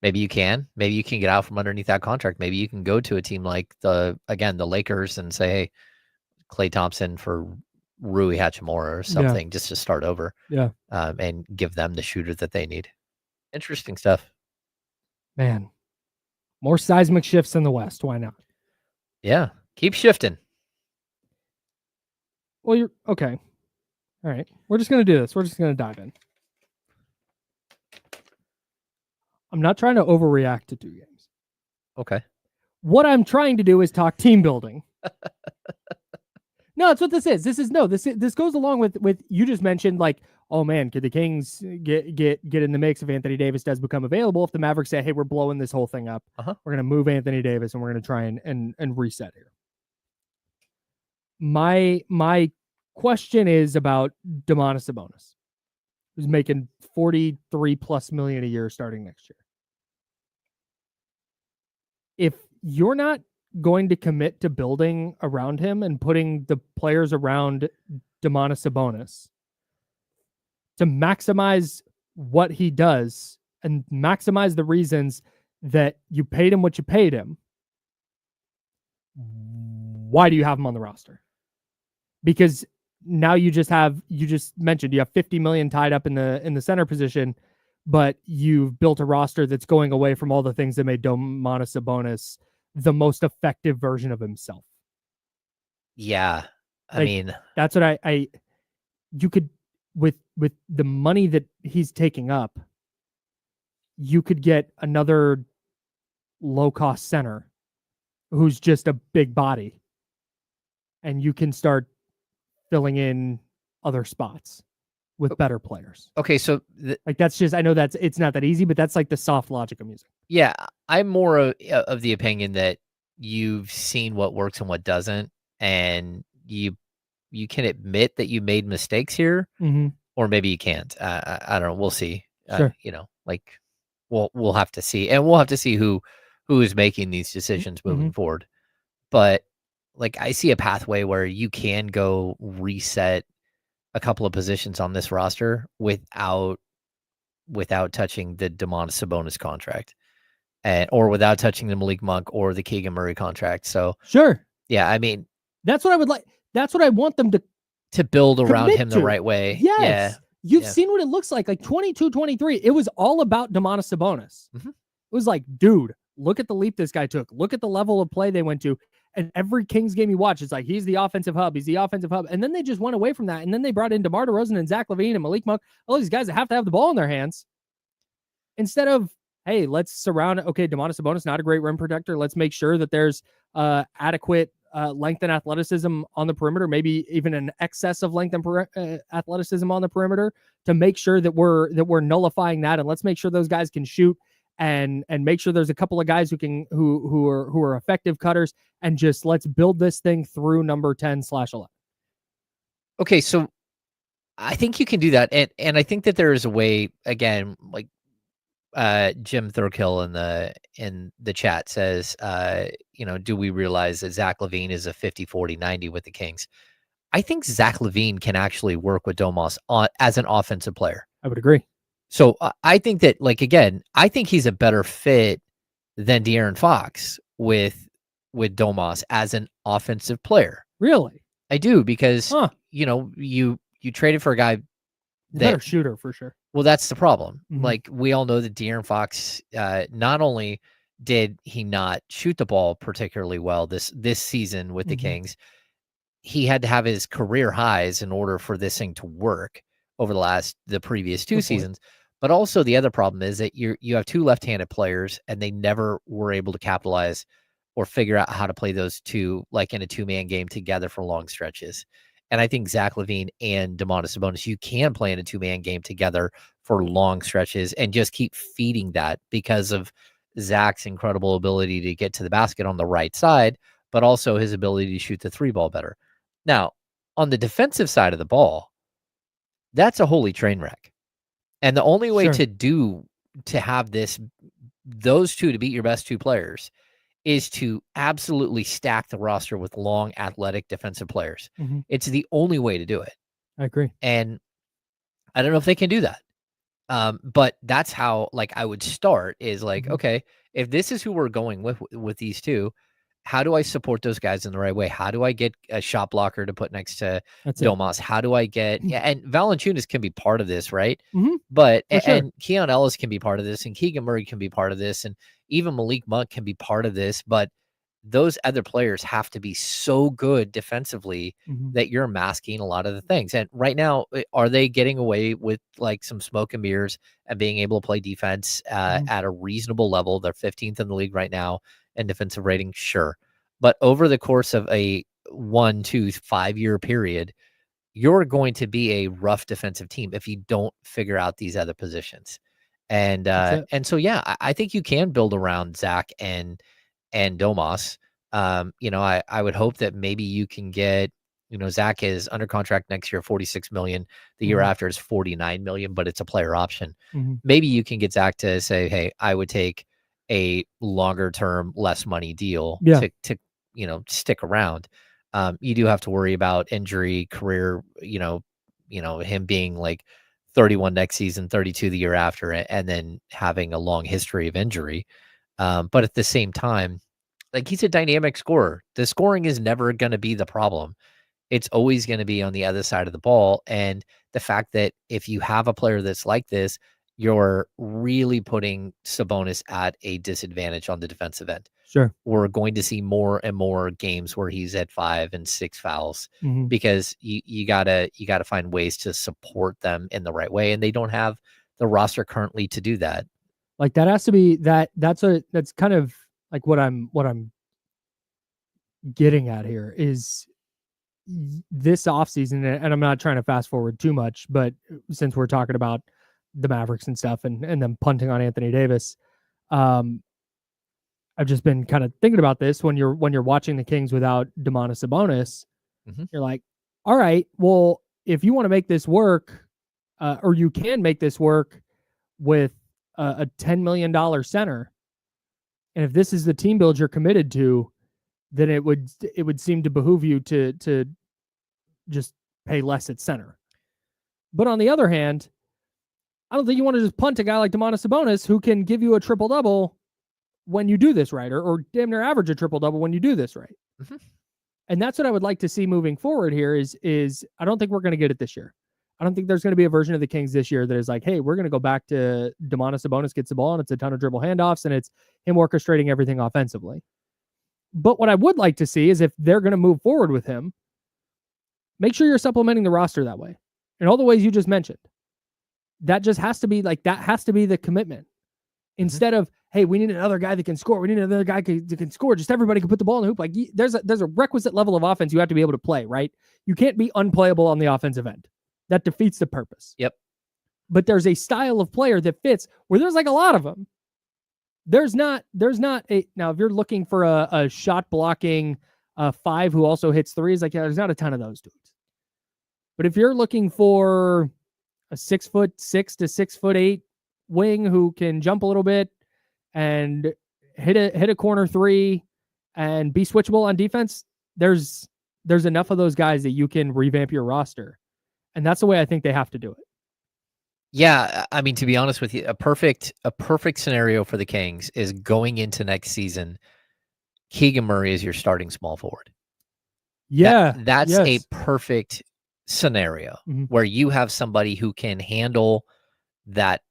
Maybe you can. Maybe you can get out from underneath that contract. Maybe you can go to a team like the Lakers and say, hey, Klay Thompson for Rui Hachimura or something, just to start over. Yeah. And give them the shooter that they need. Interesting stuff. Man, more seismic shifts in the West. Why not? Yeah. Keep shifting. Well, you're okay. All right. We're just going to do this. We're just going to dive in. I'm not trying to overreact to 2 games. Okay. What I'm trying to do is talk team building. No, that's what this is. This goes along with you just mentioned, like, oh man, could the Kings get in the mix if Anthony Davis does become available? If the Mavericks say, hey, we're blowing this whole thing up, we're going to move Anthony Davis and we're going to try and reset here. My question is about Domantas Sabonis, who's making $43+ million a year starting next year. If you're not going to commit to building around him and putting the players around Domantas Sabonis to maximize what he does and maximize the reasons that you paid him what you paid him, why do you have him on the roster? Because now you just mentioned you have $50 million tied up in the center position, but you've built a roster that's going away from all the things that made Domantas Sabonis the most effective version of himself. Yeah. I mean, that's what you could, with the money that he's taking up, you could get another low cost center who's just a big body, and you can start filling in other spots with better players. Okay, so that's just, I know it's not that easy, but that's like the soft logic of music. Yeah, I'm more of the opinion that you've seen what works and what doesn't, and you can admit that you made mistakes here, Mhm. or maybe you can't. I don't know. We'll see. Sure. Like we'll have to see, and we'll have to see who is making these decisions moving forward. But like I see a pathway where you can go reset a couple of positions on this roster without touching the Domantas Sabonis contract, or without touching the Malik Monk or the Keegan Murray contract. So Sure. yeah, I mean, That's what I would like. That's what I want them to build around commit him the to. right way. Yes. Yeah. You've Yeah. seen what it looks like 22, 23. It was all about Domantas Sabonis. Mhm. It was like, dude, look at the leap this guy took. Look at the level of play they went to. And every Kings game you watch, it's like, he's the offensive hub. He's the offensive hub. And then they just went away from that. And then they brought in DeMar DeRozan and Zach LaVine and Malik Monk. All these guys that have to have the ball in their hands. Instead of, hey, let's surround, okay, Domantas Sabonis, not a great rim protector. Let's make sure that there's adequate length and athleticism on the perimeter, maybe even an excess of length and athleticism on the perimeter, to make sure that we're nullifying that. And let's make sure those guys can shoot, and make sure there's a couple of guys who are effective cutters, and just let's build this thing through number 10/11. Okay, so I think you can do that, and I think that there is a way. Again, like Jim Thurkill in the chat says, do we realize that Zach LaVine is a 50-40-90 with the Kings? I think Zach LaVine can actually work with Domas as an offensive player. I would agree. So I think that, like, again, I think he's a better fit than De'Aaron Fox with Domas as an offensive player. Really? I do, because you traded for a guy better shooter for sure. Well, that's the problem. Mhm. Like, we all know that De'Aaron Fox, not only did he not shoot the ball particularly well this season with the Kings, he had to have his career highs in order for this thing to work over the previous two seasons. But also the other problem is that you have two left-handed players, and they never were able to capitalize or figure out how to play those two, like in a two-man game together for long stretches. And I think Zach LaVine and Domantas Sabonis, you can play in a two-man game together for long stretches and just keep feeding that, because of Zach's incredible ability to get to the basket on the right side, but also his ability to shoot the three ball better. Now, on the defensive side of the ball, that's a holy train wreck. And the only way to have those two to beat your best two players is to absolutely stack the roster with long, athletic defensive players. It's the only way to do it. I agree. And I don't know if they can do that. But that's how, like, I would start is like, okay, if this is who we're going with these two, how do I support those guys in the right way? How do I get a shot blocker to put next to Domas? How do I get, and Valanciunas can be part of this, right? But, and Keon Ellis can be part of this, and Keegan Murray can be part of this, and even Malik Monk can be part of this, but those other players have to be so good defensively that you're masking a lot of the things. And right now, are they getting away with like some smoke and mirrors and being able to play defense at a reasonable level? They're 15th in the league right now in defensive rating. Sure. But over the course of a 1, 2, 5 year period, you're going to be a rough defensive team if you don't figure out these other positions. And so, yeah, I think you can build around Zach and Domas. I would hope that maybe you can get, Zach is under contract next year, $46 million. The year after is $49 million, but it's a player option. Maybe you can get Zach to say, hey, I would take a longer term, less money deal to stick around. You do have to worry about injury, career, him being like 31 next season, 32 the year after, and then having a long history of injury. But at the same time, like, he's a dynamic scorer. The scoring is never going to be the problem. It's always going to be on the other side of the ball. And the fact that if you have a player that's like this, you're really putting Sabonis at a disadvantage on the defensive end. Sure. We're going to see more and more games where he's at 5 and 6 fouls because you gotta find ways to support them in the right way. And they don't have the roster currently to do that. Like, that has to be that's kind of like what I'm getting at here is this offseason, and I'm not trying to fast forward too much, but since we're talking about the Mavericks and stuff and them punting on Anthony Davis, I've just been kind of thinking about this when you're watching the Kings without Domantas Sabonis. You're like, all right, well, if you want to make this work, or you can make this work with a $10 million center, and if this is the team build you're committed to, then it would seem to behoove you to just pay less at center. But on the other hand, I don't think you want to just punt a guy like Domantas Sabonis who can give you a triple-double when you do this right, or damn near average a triple-double when you do this right. Mm-hmm. And that's what I would like to see moving forward here is I don't think we're going to get it this year. I don't think there's going to be a version of the Kings this year that is like, hey, we're going to go back to Domantas Sabonis gets the ball and it's a ton of dribble handoffs and it's him orchestrating everything offensively. But what I would like to see is if they're going to move forward with him, make sure you're supplementing the roster that way. In all the ways you just mentioned. That just has to be that has to be the commitment. Instead of, hey, we need another guy that can score. We need another guy that can score. Just everybody can put the ball in the hoop. Like there's a requisite level of offense you have to be able to play, right? You can't be unplayable on the offensive end. That defeats the purpose. Yep. But there's a style of player that fits where there's like a lot of them. There's not a, now if you're looking for a shot blocking 5 who also hits threes, like there's not a ton of those dudes. But if you're looking for a 6'6" to 6'8" wing who can jump a little bit and hit a corner 3 and be switchable on defense, there's enough of those guys that you can revamp your roster. And that's the way I think they have to do it. Yeah, I mean, to be honest with you, a perfect scenario for the Kings is going into next season, Keegan Murray is your starting small forward. Yeah. That's a perfect scenario where you have somebody who can handle that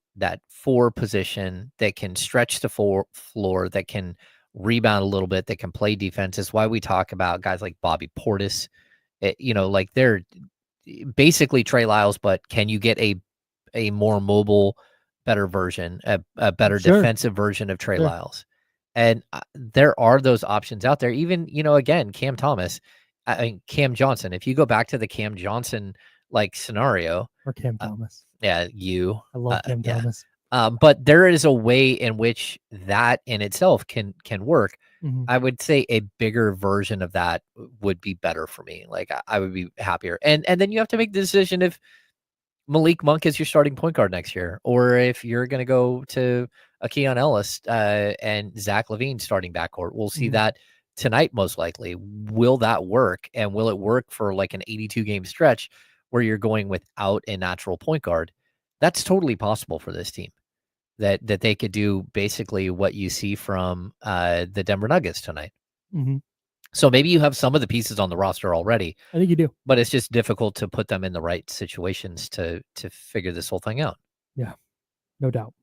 4 position, that can stretch the floor, that can rebound a little bit, that can play defense. Is why we talk about guys like Bobby Portis. Like they're basically Trey Lyles, but can you get a more mobile, better version, a better defensive version of Trey Lyles? And there are those options out there. Even, again, Cam Johnson. If you go back to the Cam Johnson scenario, or Cam Thomas. I love Cam Thomas. But there is a way in which that in itself can work. I would say a bigger version of that would be better for me. Like I would be happier. And then you have to make the decision if Malik Monk is your starting point guard next year, or if you're going to go to a Keon Ellis and Zach LaVine starting backcourt. We'll see that tonight, most likely. Will that work? And will it work for like an 82 game stretch where you're going without a natural point guard? That's totally possible for this team. That they could do basically what you see from the Denver Nuggets tonight. So maybe you have some of the pieces on the roster already. I think you do. But it's just difficult to put them in the right situations to figure this whole thing out. Yeah, no doubt.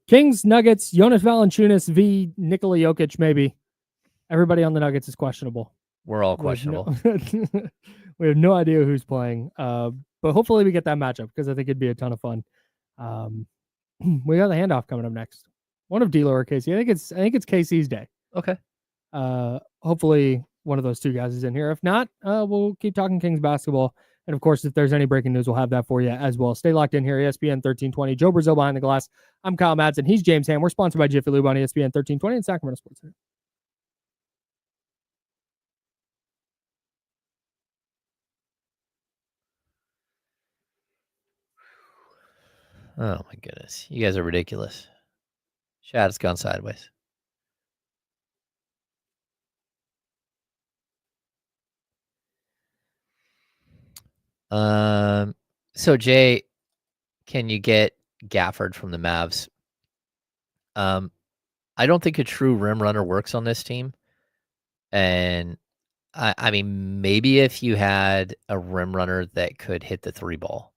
Kings, Nuggets, Jonas Valanciunas v. Nikola Jokic, maybe. Everybody on the Nuggets is questionable. We're all questionable. We have no idea who's playing. But hopefully we get that matchup because I think it'd be a ton of fun. We got the handoff coming up next. One of D'Lo or Casey. I think it's Casey's day. Okay. Hopefully one of those two guys is in here. If not, we'll keep talking Kings basketball. And of course, if there's any breaking news, we'll have that for you as well. Stay locked in here. ESPN 1320. Joe Brazil behind the glass. I'm Kyle Madsen. He's James Ham. We're sponsored by Jiffy Lube on ESPN 1320 and Sacramento Sports Center. Oh my goodness. You guys are ridiculous. Chat has gone sideways. So Jay, can you get Gafford from the Mavs? I don't think a true rim runner works on this team. And I mean, maybe if you had a rim runner that could hit the 3 ball.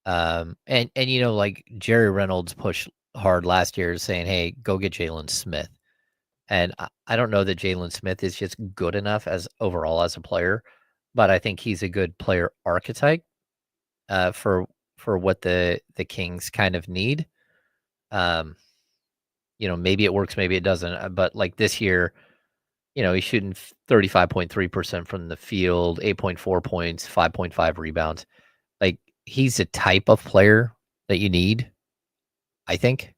And like Jerry Reynolds pushed hard last year saying, hey, go get Jalen Smith. And I don't know that Jalen Smith is just good enough as overall as a player, but I think he's a good player archetype for what the Kings kind of need. Maybe it works, maybe it doesn't. But like this year, he's shooting 35.3% from the field, 8.4 points, 5.5 rebounds. Like he's a type of player that you need, I think.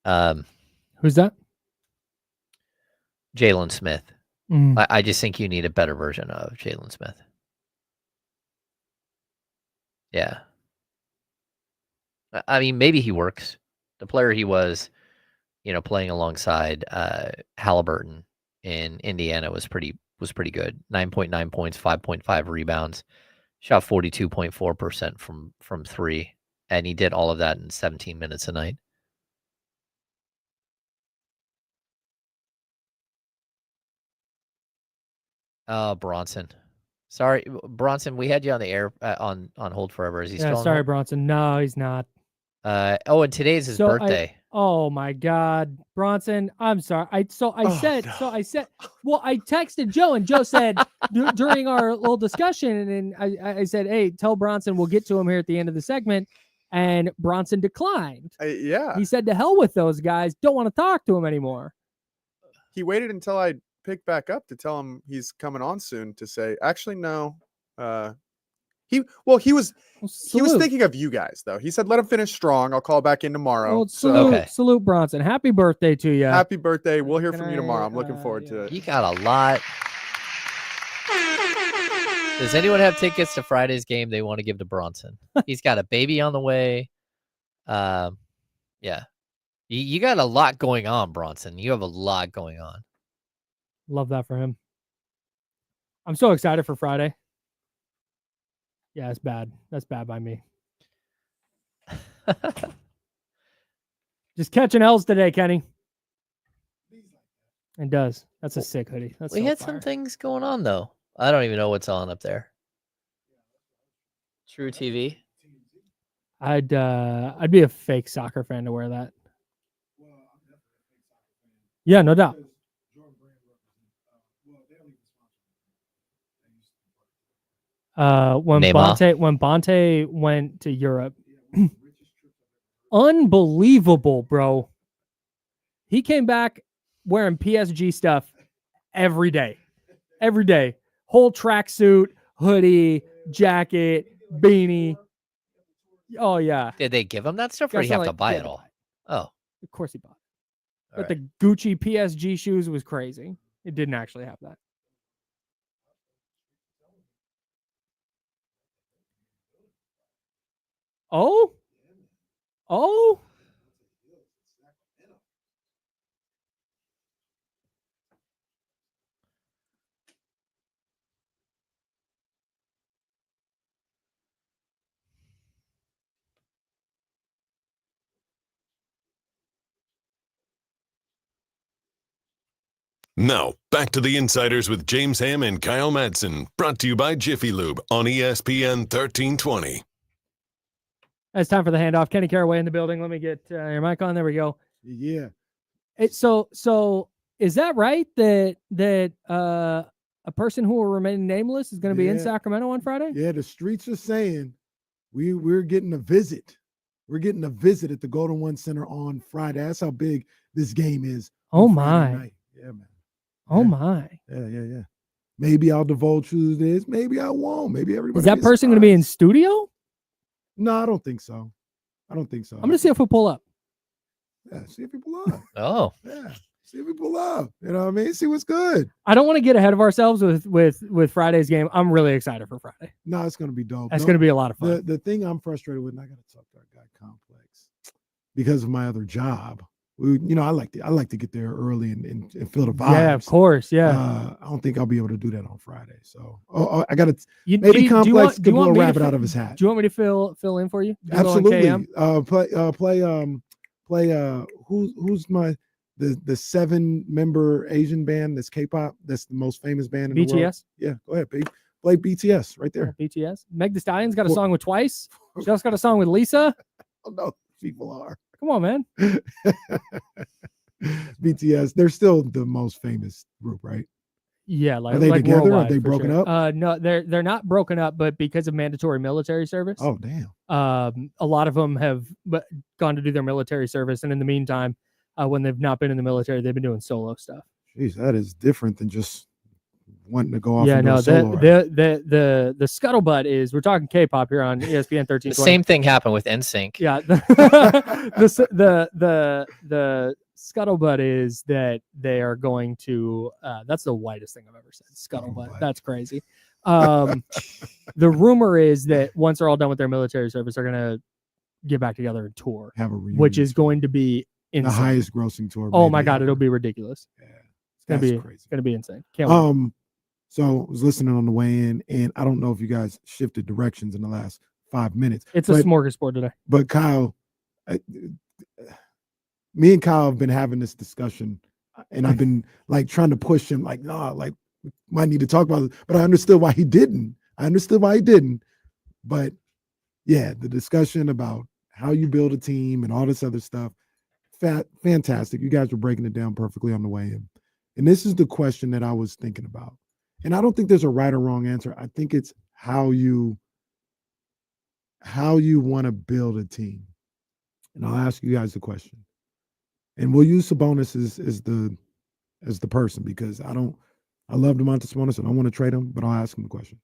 Who's that? Jalen Smith. I just think you need a better version of Jalen Smith. Yeah. I mean, maybe he works. The player he was, playing alongside Halliburton in Indiana was pretty good. 9.9 points, 5.5 rebounds, shot 42.4% from three, and he did all of that in 17 minutes a night. Oh, Bronson. Sorry, Bronson. We had you on the air on hold forever. Is he still on sorry, hold? Bronson. No, he's not. And today's his birthday. Oh my God, Bronson. I'm sorry. I said, well, I texted Joe and Joe said during our little discussion, and I said, hey, tell Bronson we'll get to him here at the end of the segment. And Bronson declined. Yeah. He said, to hell with those guys. Don't want to talk to him anymore. He waited until I picked back up to tell him he's coming on soon to say, actually, no. He was thinking of you guys, though. He said, let him finish strong. I'll call back in tomorrow. Well, salute Bronson. Happy birthday to you. Happy birthday. We'll hear from you tomorrow. I'm looking forward to it. You got a lot. Does anyone have tickets to Friday's game they want to give to Bronson? He's got a baby on the way. Yeah. You got a lot going on, Bronson. You have a lot going on. Love that for him. I'm so excited for Friday. Yeah, it's bad. That's bad by me. Just catching L's today, Kenny. It does. That's a sick hoodie. We had some things going on, though. I don't even know what's on up there. True TV. I'd be a fake soccer fan to wear that. Yeah, no doubt. When Bonte went to Europe, unbelievable, bro. He came back wearing PSG stuff every day. Whole tracksuit, hoodie, jacket, beanie. Oh yeah. Did they give him that stuff, or did he have to buy it all? Oh, of course he bought it. But the Gucci PSG shoes was crazy. It didn't actually have that. Oh. Now, back to the Insiders with James Ham and Kyle Madsen, brought to you by Jiffy Lube on ESPN 1320. It's time for the handoff. Kenny Caraway in the building. Let me get your mic on. There we go. Yeah. So is that right that a person who will remain nameless is going to be in Sacramento on Friday? Yeah, the streets are saying we're getting a visit. We're getting a visit at the Golden One Center on Friday. That's how big this game is. Oh my. Night. Yeah, man. Oh my. Yeah. Maybe I'll divulge who it is. Maybe I won't. Maybe everybody. Is that person going to be in studio? No, I don't think so. I'm going to see if we pull up. Yeah, see if we pull up. Oh. Yeah. See if we pull up. You know what I mean? See what's good. I don't want to get ahead of ourselves with Friday's game. I'm really excited for Friday. No, it's going to be dope. That's going to be a lot of fun. The thing I'm frustrated with, and I got to talk to our guy Complex because of my other job. I like to get there early and feel the vibes. Yeah, of course. Yeah. I don't think I'll be able to do that on Friday. So I got to maybe Complex can blow a rabbit out of his hat. Do you want me to fill in for you? Absolutely. Who's the 7-member Asian band that's K-pop that's the most famous band in the world? BTS. Yeah, go ahead, babe. Play BTS right there. Yeah, BTS. Meg Thee Stallion's got a song with Twice. She also got a song with Lisa. Oh no, people are. Come on, man. BTS, they're still the most famous group, right? Yeah, are they together? Are they broken up? No, they're not broken up, but because of mandatory military service. Oh, damn. A lot of them have gone to do their military service, and in the meantime, when they've not been in the military, they've been doing solo stuff. Jeez, that is different than just wanting to go off. Yeah, and no, solo. the scuttlebutt is we're talking K-pop here on ESPN 1320. The same thing happened with NSYNC. Yeah, the Scuttlebutt is that they are going to. That's the whitest thing I've ever said. Scuttlebutt. That's crazy. The rumor is that once they're all done with their military service, they're going to get back together and tour, Have a reunion, which is going to be insane. the highest grossing tour. Oh my maybe God, ever. it'll be ridiculous. Yeah, It's gonna that's be crazy. It's gonna be insane. Can't wait. So I was listening on the way in, and I don't know if you guys shifted directions in the last 5 minutes. It's a smorgasbord today. But Kyle, me and Kyle have been having this discussion, and I've been like trying to push him, like, nah, like we might need to talk about it. But I understood why he didn't. But yeah, the discussion about how you build a team and all this other stuff, fantastic. You guys were breaking it down perfectly on the way in. And this is the question that I was thinking about. And I don't think there's a right or wrong answer. I think it's how you want to build a team. And I'll ask you guys the question. And we'll use Sabonis as the person, because I love Domantas Sabonis and I want to trade him, but I'll ask him the question.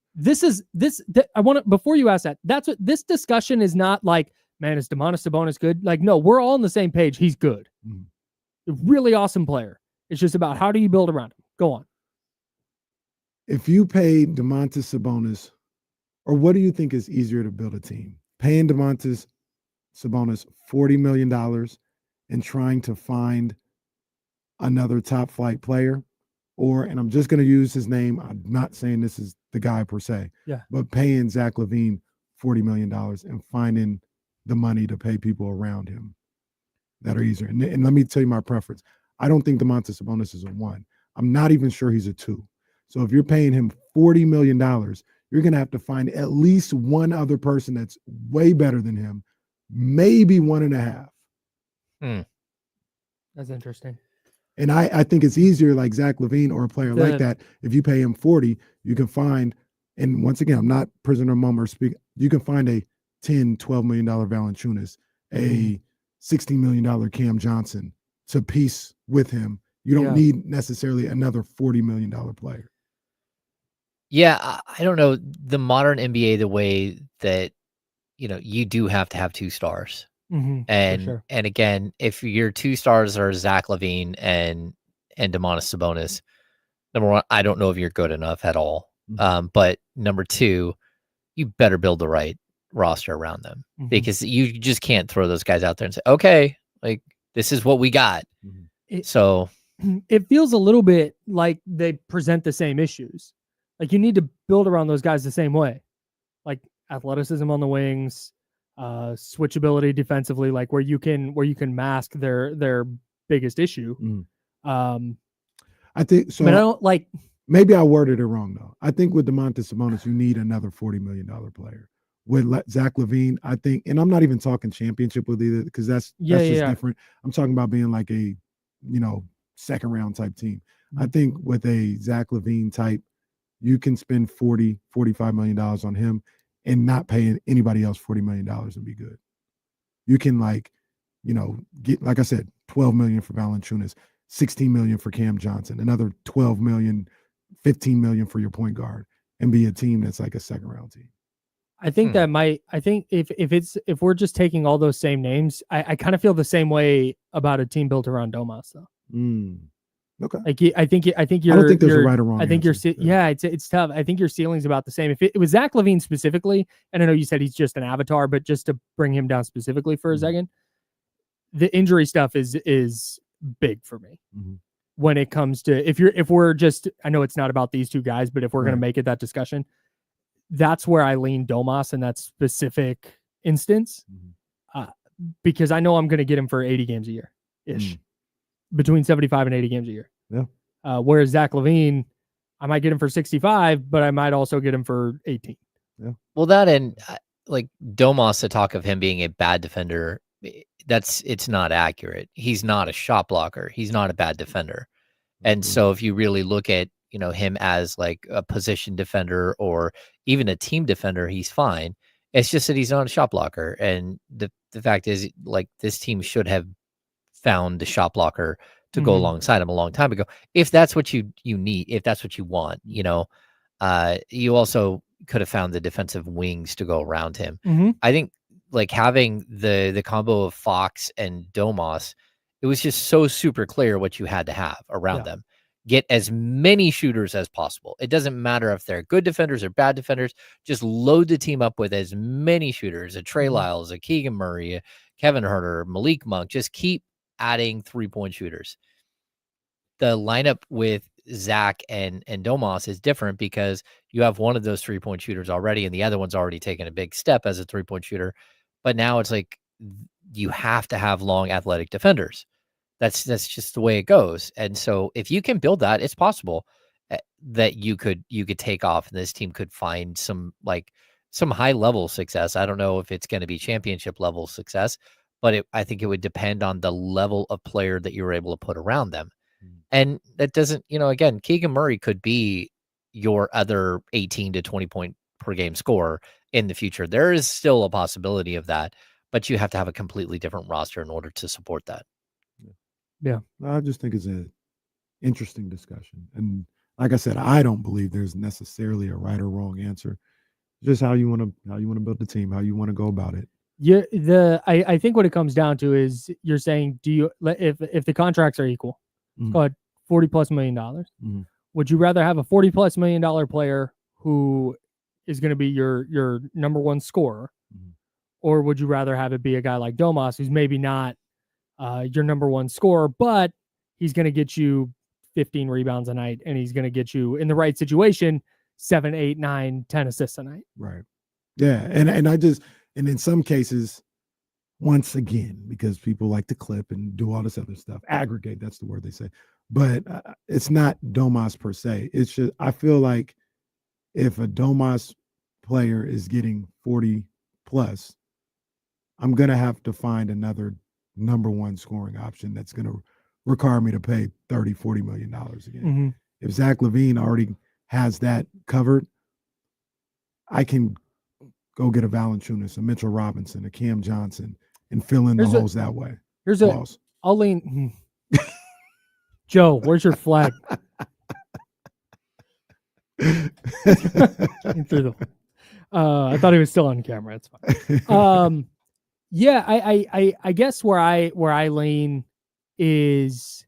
I want to, before you ask that, that's what this discussion is not like, man, is Domantas Sabonis good? Like, no, we're all on the same page. He's good. A really awesome player. It's just about how do you build around him? Go on. If you paid Domantas Sabonis, or what do you think is easier to build a team? Paying Domantas Sabonis $40 million and trying to find another top flight player, or, and I'm just going to use his name, I'm not saying this is the guy per se, but paying Zach LaVine $40 million and finding the money to pay people around him that are easier. And let me tell you my preference. I don't think Domantas Sabonis is a 1. I'm not even sure he's a 2. So if you're paying him $40 million, you're going to have to find at least one other person that's way better than him, maybe 1.5. That's interesting. And I think it's easier, like Zach LaVine or a player like that. If you pay him 40, you can find, and once again, I'm not prisoner of moment or speak, you can find a $10-12 million Valanciunas, a $16 million Cam Johnson to piece with him. You don't need necessarily another $40 million player. Yeah, I don't know. The modern NBA, the way that, you do have to have 2 stars. And again, if your 2 stars are Zach LaVine and Domantas Sabonis, number 1, I don't know if you're good enough at all. But number 2, you better build the right roster around them, because you just can't throw those guys out there and say, okay, like this is what we got. So it feels a little bit like they present the same issues. Like you need to build around those guys the same way, like athleticism on the wings, switchability defensively, like where you can mask their biggest issue. I think so. But I don't like. Maybe I worded it wrong though. I think with Domantas Sabonis, you need another $40 million player. With Zach LaVine, I think, and I'm not even talking championship with either, because that's just different. I'm talking about being like a, second round type team. I think with a Zach LaVine type, you can spend $40-45 million on him and not paying anybody else $40 million and be good. You can get, like I said, $12 million for Valanciunas, $16 million for Cam Johnson, another $12 million, $15 million for your point guard, and be a team that's like a second round team. I think if we're just taking all those same names, I kind of feel the same way about a team built around Domas though. Okay. I think you're. I don't think there's a right or wrong. I think answer. it's tough. I think your ceiling's about the same. If it was Zach LaVine specifically, and I know you said he's just an avatar, but just to bring him down specifically for a second, the injury stuff is big for me. When it comes to if we're just, I know it's not about these 2 guys, but if we're going to make it that discussion, that's where I lean Domas in that specific instance, because I know I'm going to get him for 80 games a year ish. Between 75 and 80 games a year. Yeah. Whereas Zach LaVine, I might get him for 65, but I might also get him for 18. Yeah. Well, that and like Domas, to talk of him being a bad defender, it's not accurate. He's not a shot blocker. He's not a bad defender. And so if you really look at, him as like a position defender or even a team defender, he's fine. It's just that he's not a shot blocker. And the fact is, like, this team should have found the shot blocker to go alongside him a long time ago. If that's what you need, if that's what you want, you also could have found the defensive wings to go around him. I think like having the combo of Fox and Domas It was just so super clear what you had to have around Yeah. them. Get as many shooters as possible. It doesn't matter if they're good defenders or bad defenders. Just load the team up with as many shooters, a Trey Mhm. Lyles, a Keegan Murray, a Kevin Huerter, Malik Monk. Just keep adding 3-point shooters. The lineup with Zach and Domas is different because you have one of those 3-point shooters already, and the other one's already taken a big step as a 3-point shooter. But now it's like you have to have long athletic defenders. That's just the way it goes. And so if you can build that, it's possible that you could take off and this team could find some high level success. I don't know if it's going to be championship level success, but I think it would depend on the level of player that you were able to put around them. And that doesn't, again, Keegan Murray could be your other 18 to 20 point per game scorer in the future. There is still a possibility of that, but you have to have a completely different roster in order to support that. Yeah. I just think it's an interesting discussion. And like I said, I don't believe there's necessarily a right or wrong answer. Just how you want to build the team, how you want to go about it. Yeah, I think what it comes down to is you're saying, if the contracts are equal, Mhm. call it $40+ million. Mhm. Would you rather have a $40+ million player who is going to be your number one scorer, Mhm. or would you rather have it be a guy like Domas, who's maybe not your number one scorer, but he's going to get you 15 rebounds a night, and he's going to get you, in the right situation, 7, 8, 9, 10 assists a night. Right. Yeah. And in some cases, once again, because people like to clip and do all this other stuff, aggregate, that's the word they say. But it's not Domas per se. It's just, I feel like if a Domas player is getting 40 plus, I'm going to have to find another number one scoring option that's going to require me to pay $30-40 million again. Mm-hmm. If Zach LaVine already has that covered, I can go get a Valanciunas, a Mitchell Robinson, a Cam Johnson, and fill in the holes that way. I'll lean. Joe, where's your flag? I thought he was still on camera. It's fine. Yeah, I guess where I lean is,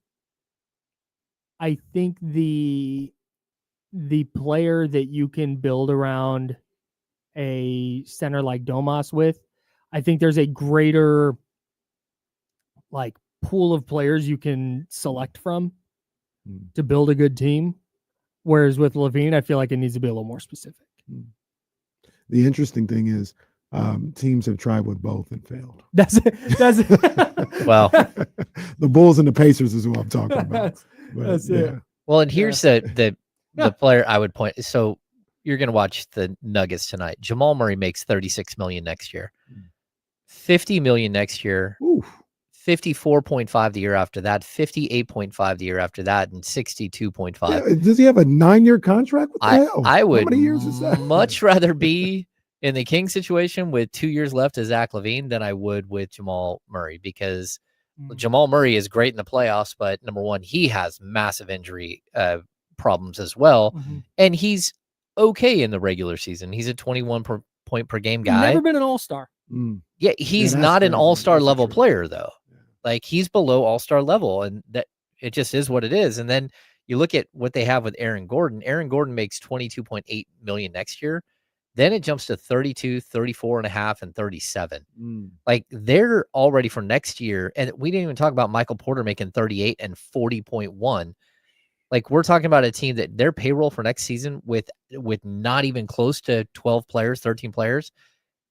I think the player that you can build around a center like Domas with, I think there's a greater pool of players you can select from to build a good team. Whereas with LaVine, I feel like it needs to be a little more specific. The interesting thing is, teams have tried with both and failed. That's it. Well, the Bulls and the Pacers is what I'm talking about. That's it. Well, and here's the player I would point. So you're going to watch the Nuggets tonight. Jamal Murray makes $36 million next year, $50 million next year, 54.5 the year after that, 58.5 the year after that, and 62.5. Yeah, does he have a 9-year contract? What the hell? I would How many years is that? much rather be in the King situation with 2 years left as Zach LaVine than I would with Jamal Murray, because Jamal Murray is great in the playoffs, but number one, he has massive injury problems as well, and he's okay in the regular season. He's a 21 point per game guy. Never been an all-star. Yeah, he's not an all-star level player though. Like, he's below all-star level, and that it just is what it is. And then you look at what they have with Aaron Gordon. Aaron Gordon makes $22.8 million next year. Then it jumps to 32, 34.5, and 37. Like, they're already for next year. And we didn't even talk about Michael Porter making 38 and 40.1. Like, we're talking about a team that their payroll for next season with not even close to 12 players, 13 players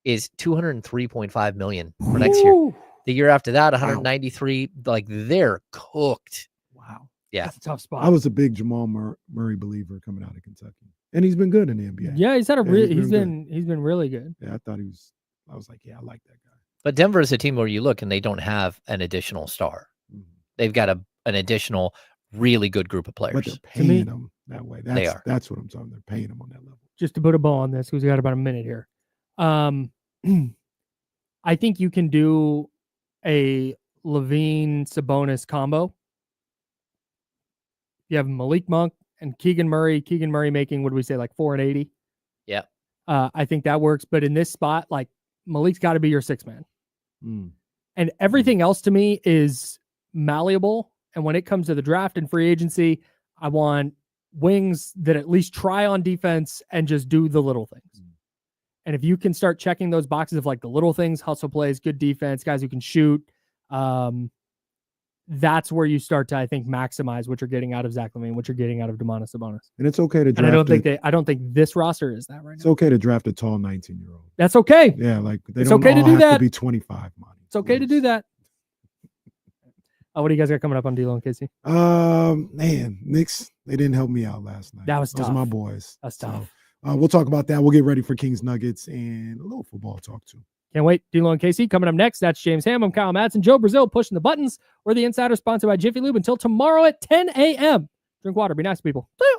is $203.5 million for next year. The year after that, 193. Wow. Like, they're cooked. Wow. Yeah. That's a tough spot. I was a big Jamal Murray believer coming out of Kentucky, and he's been good in the NBA. Yeah, he's been really good. Yeah, I was like, yeah, I like that guy. But Denver is a team where you look and they don't have an additional star. They've got an additional really good group of players. But they're paying them that way. They are. That's what I'm talking. They're paying them on that level. Just to put a bow on this, because we got about a minute here. I think you can do a LaVine Sabonis combo. You have Malik Monk and Keegan Murray. Keegan Murray making, what do we say, like 4 and 80? Yeah. I think that works. But in this spot, like, Malik's got to be your 6 man. And everything else to me is malleable. And when it comes to the draft and free agency, I want wings that at least try on defense and just do the little things. And if you can start checking those boxes of like the little things, hustle plays, good defense, guys who can shoot, that's where you start to, I think, maximize what you're getting out of Zach LaVine, what you're getting out of Domantas Sabonis. And it's okay to draft. And I don't think this roster is that right It's now. okay to draft a tall 19-year-old. That's okay. Yeah, like they It's don't okay to all do have that. to be 25 money. It's okay to do that. What do you guys got coming up on D-Lo and Casey? Man, Knicks, they didn't help me out last night. That was Those tough. are my boys. That's So, tough. we'll talk about that. We'll get ready for Kings Nuggets and a little football talk too. Can't wait. D-Lo and Casey coming up next. That's James Ham. I'm Kyle Madsen. Joe Brazil pushing the buttons. We're the Insider, sponsored by Jiffy Lube. Until tomorrow at 10 a.m. Drink water. Be nice to people. See ya.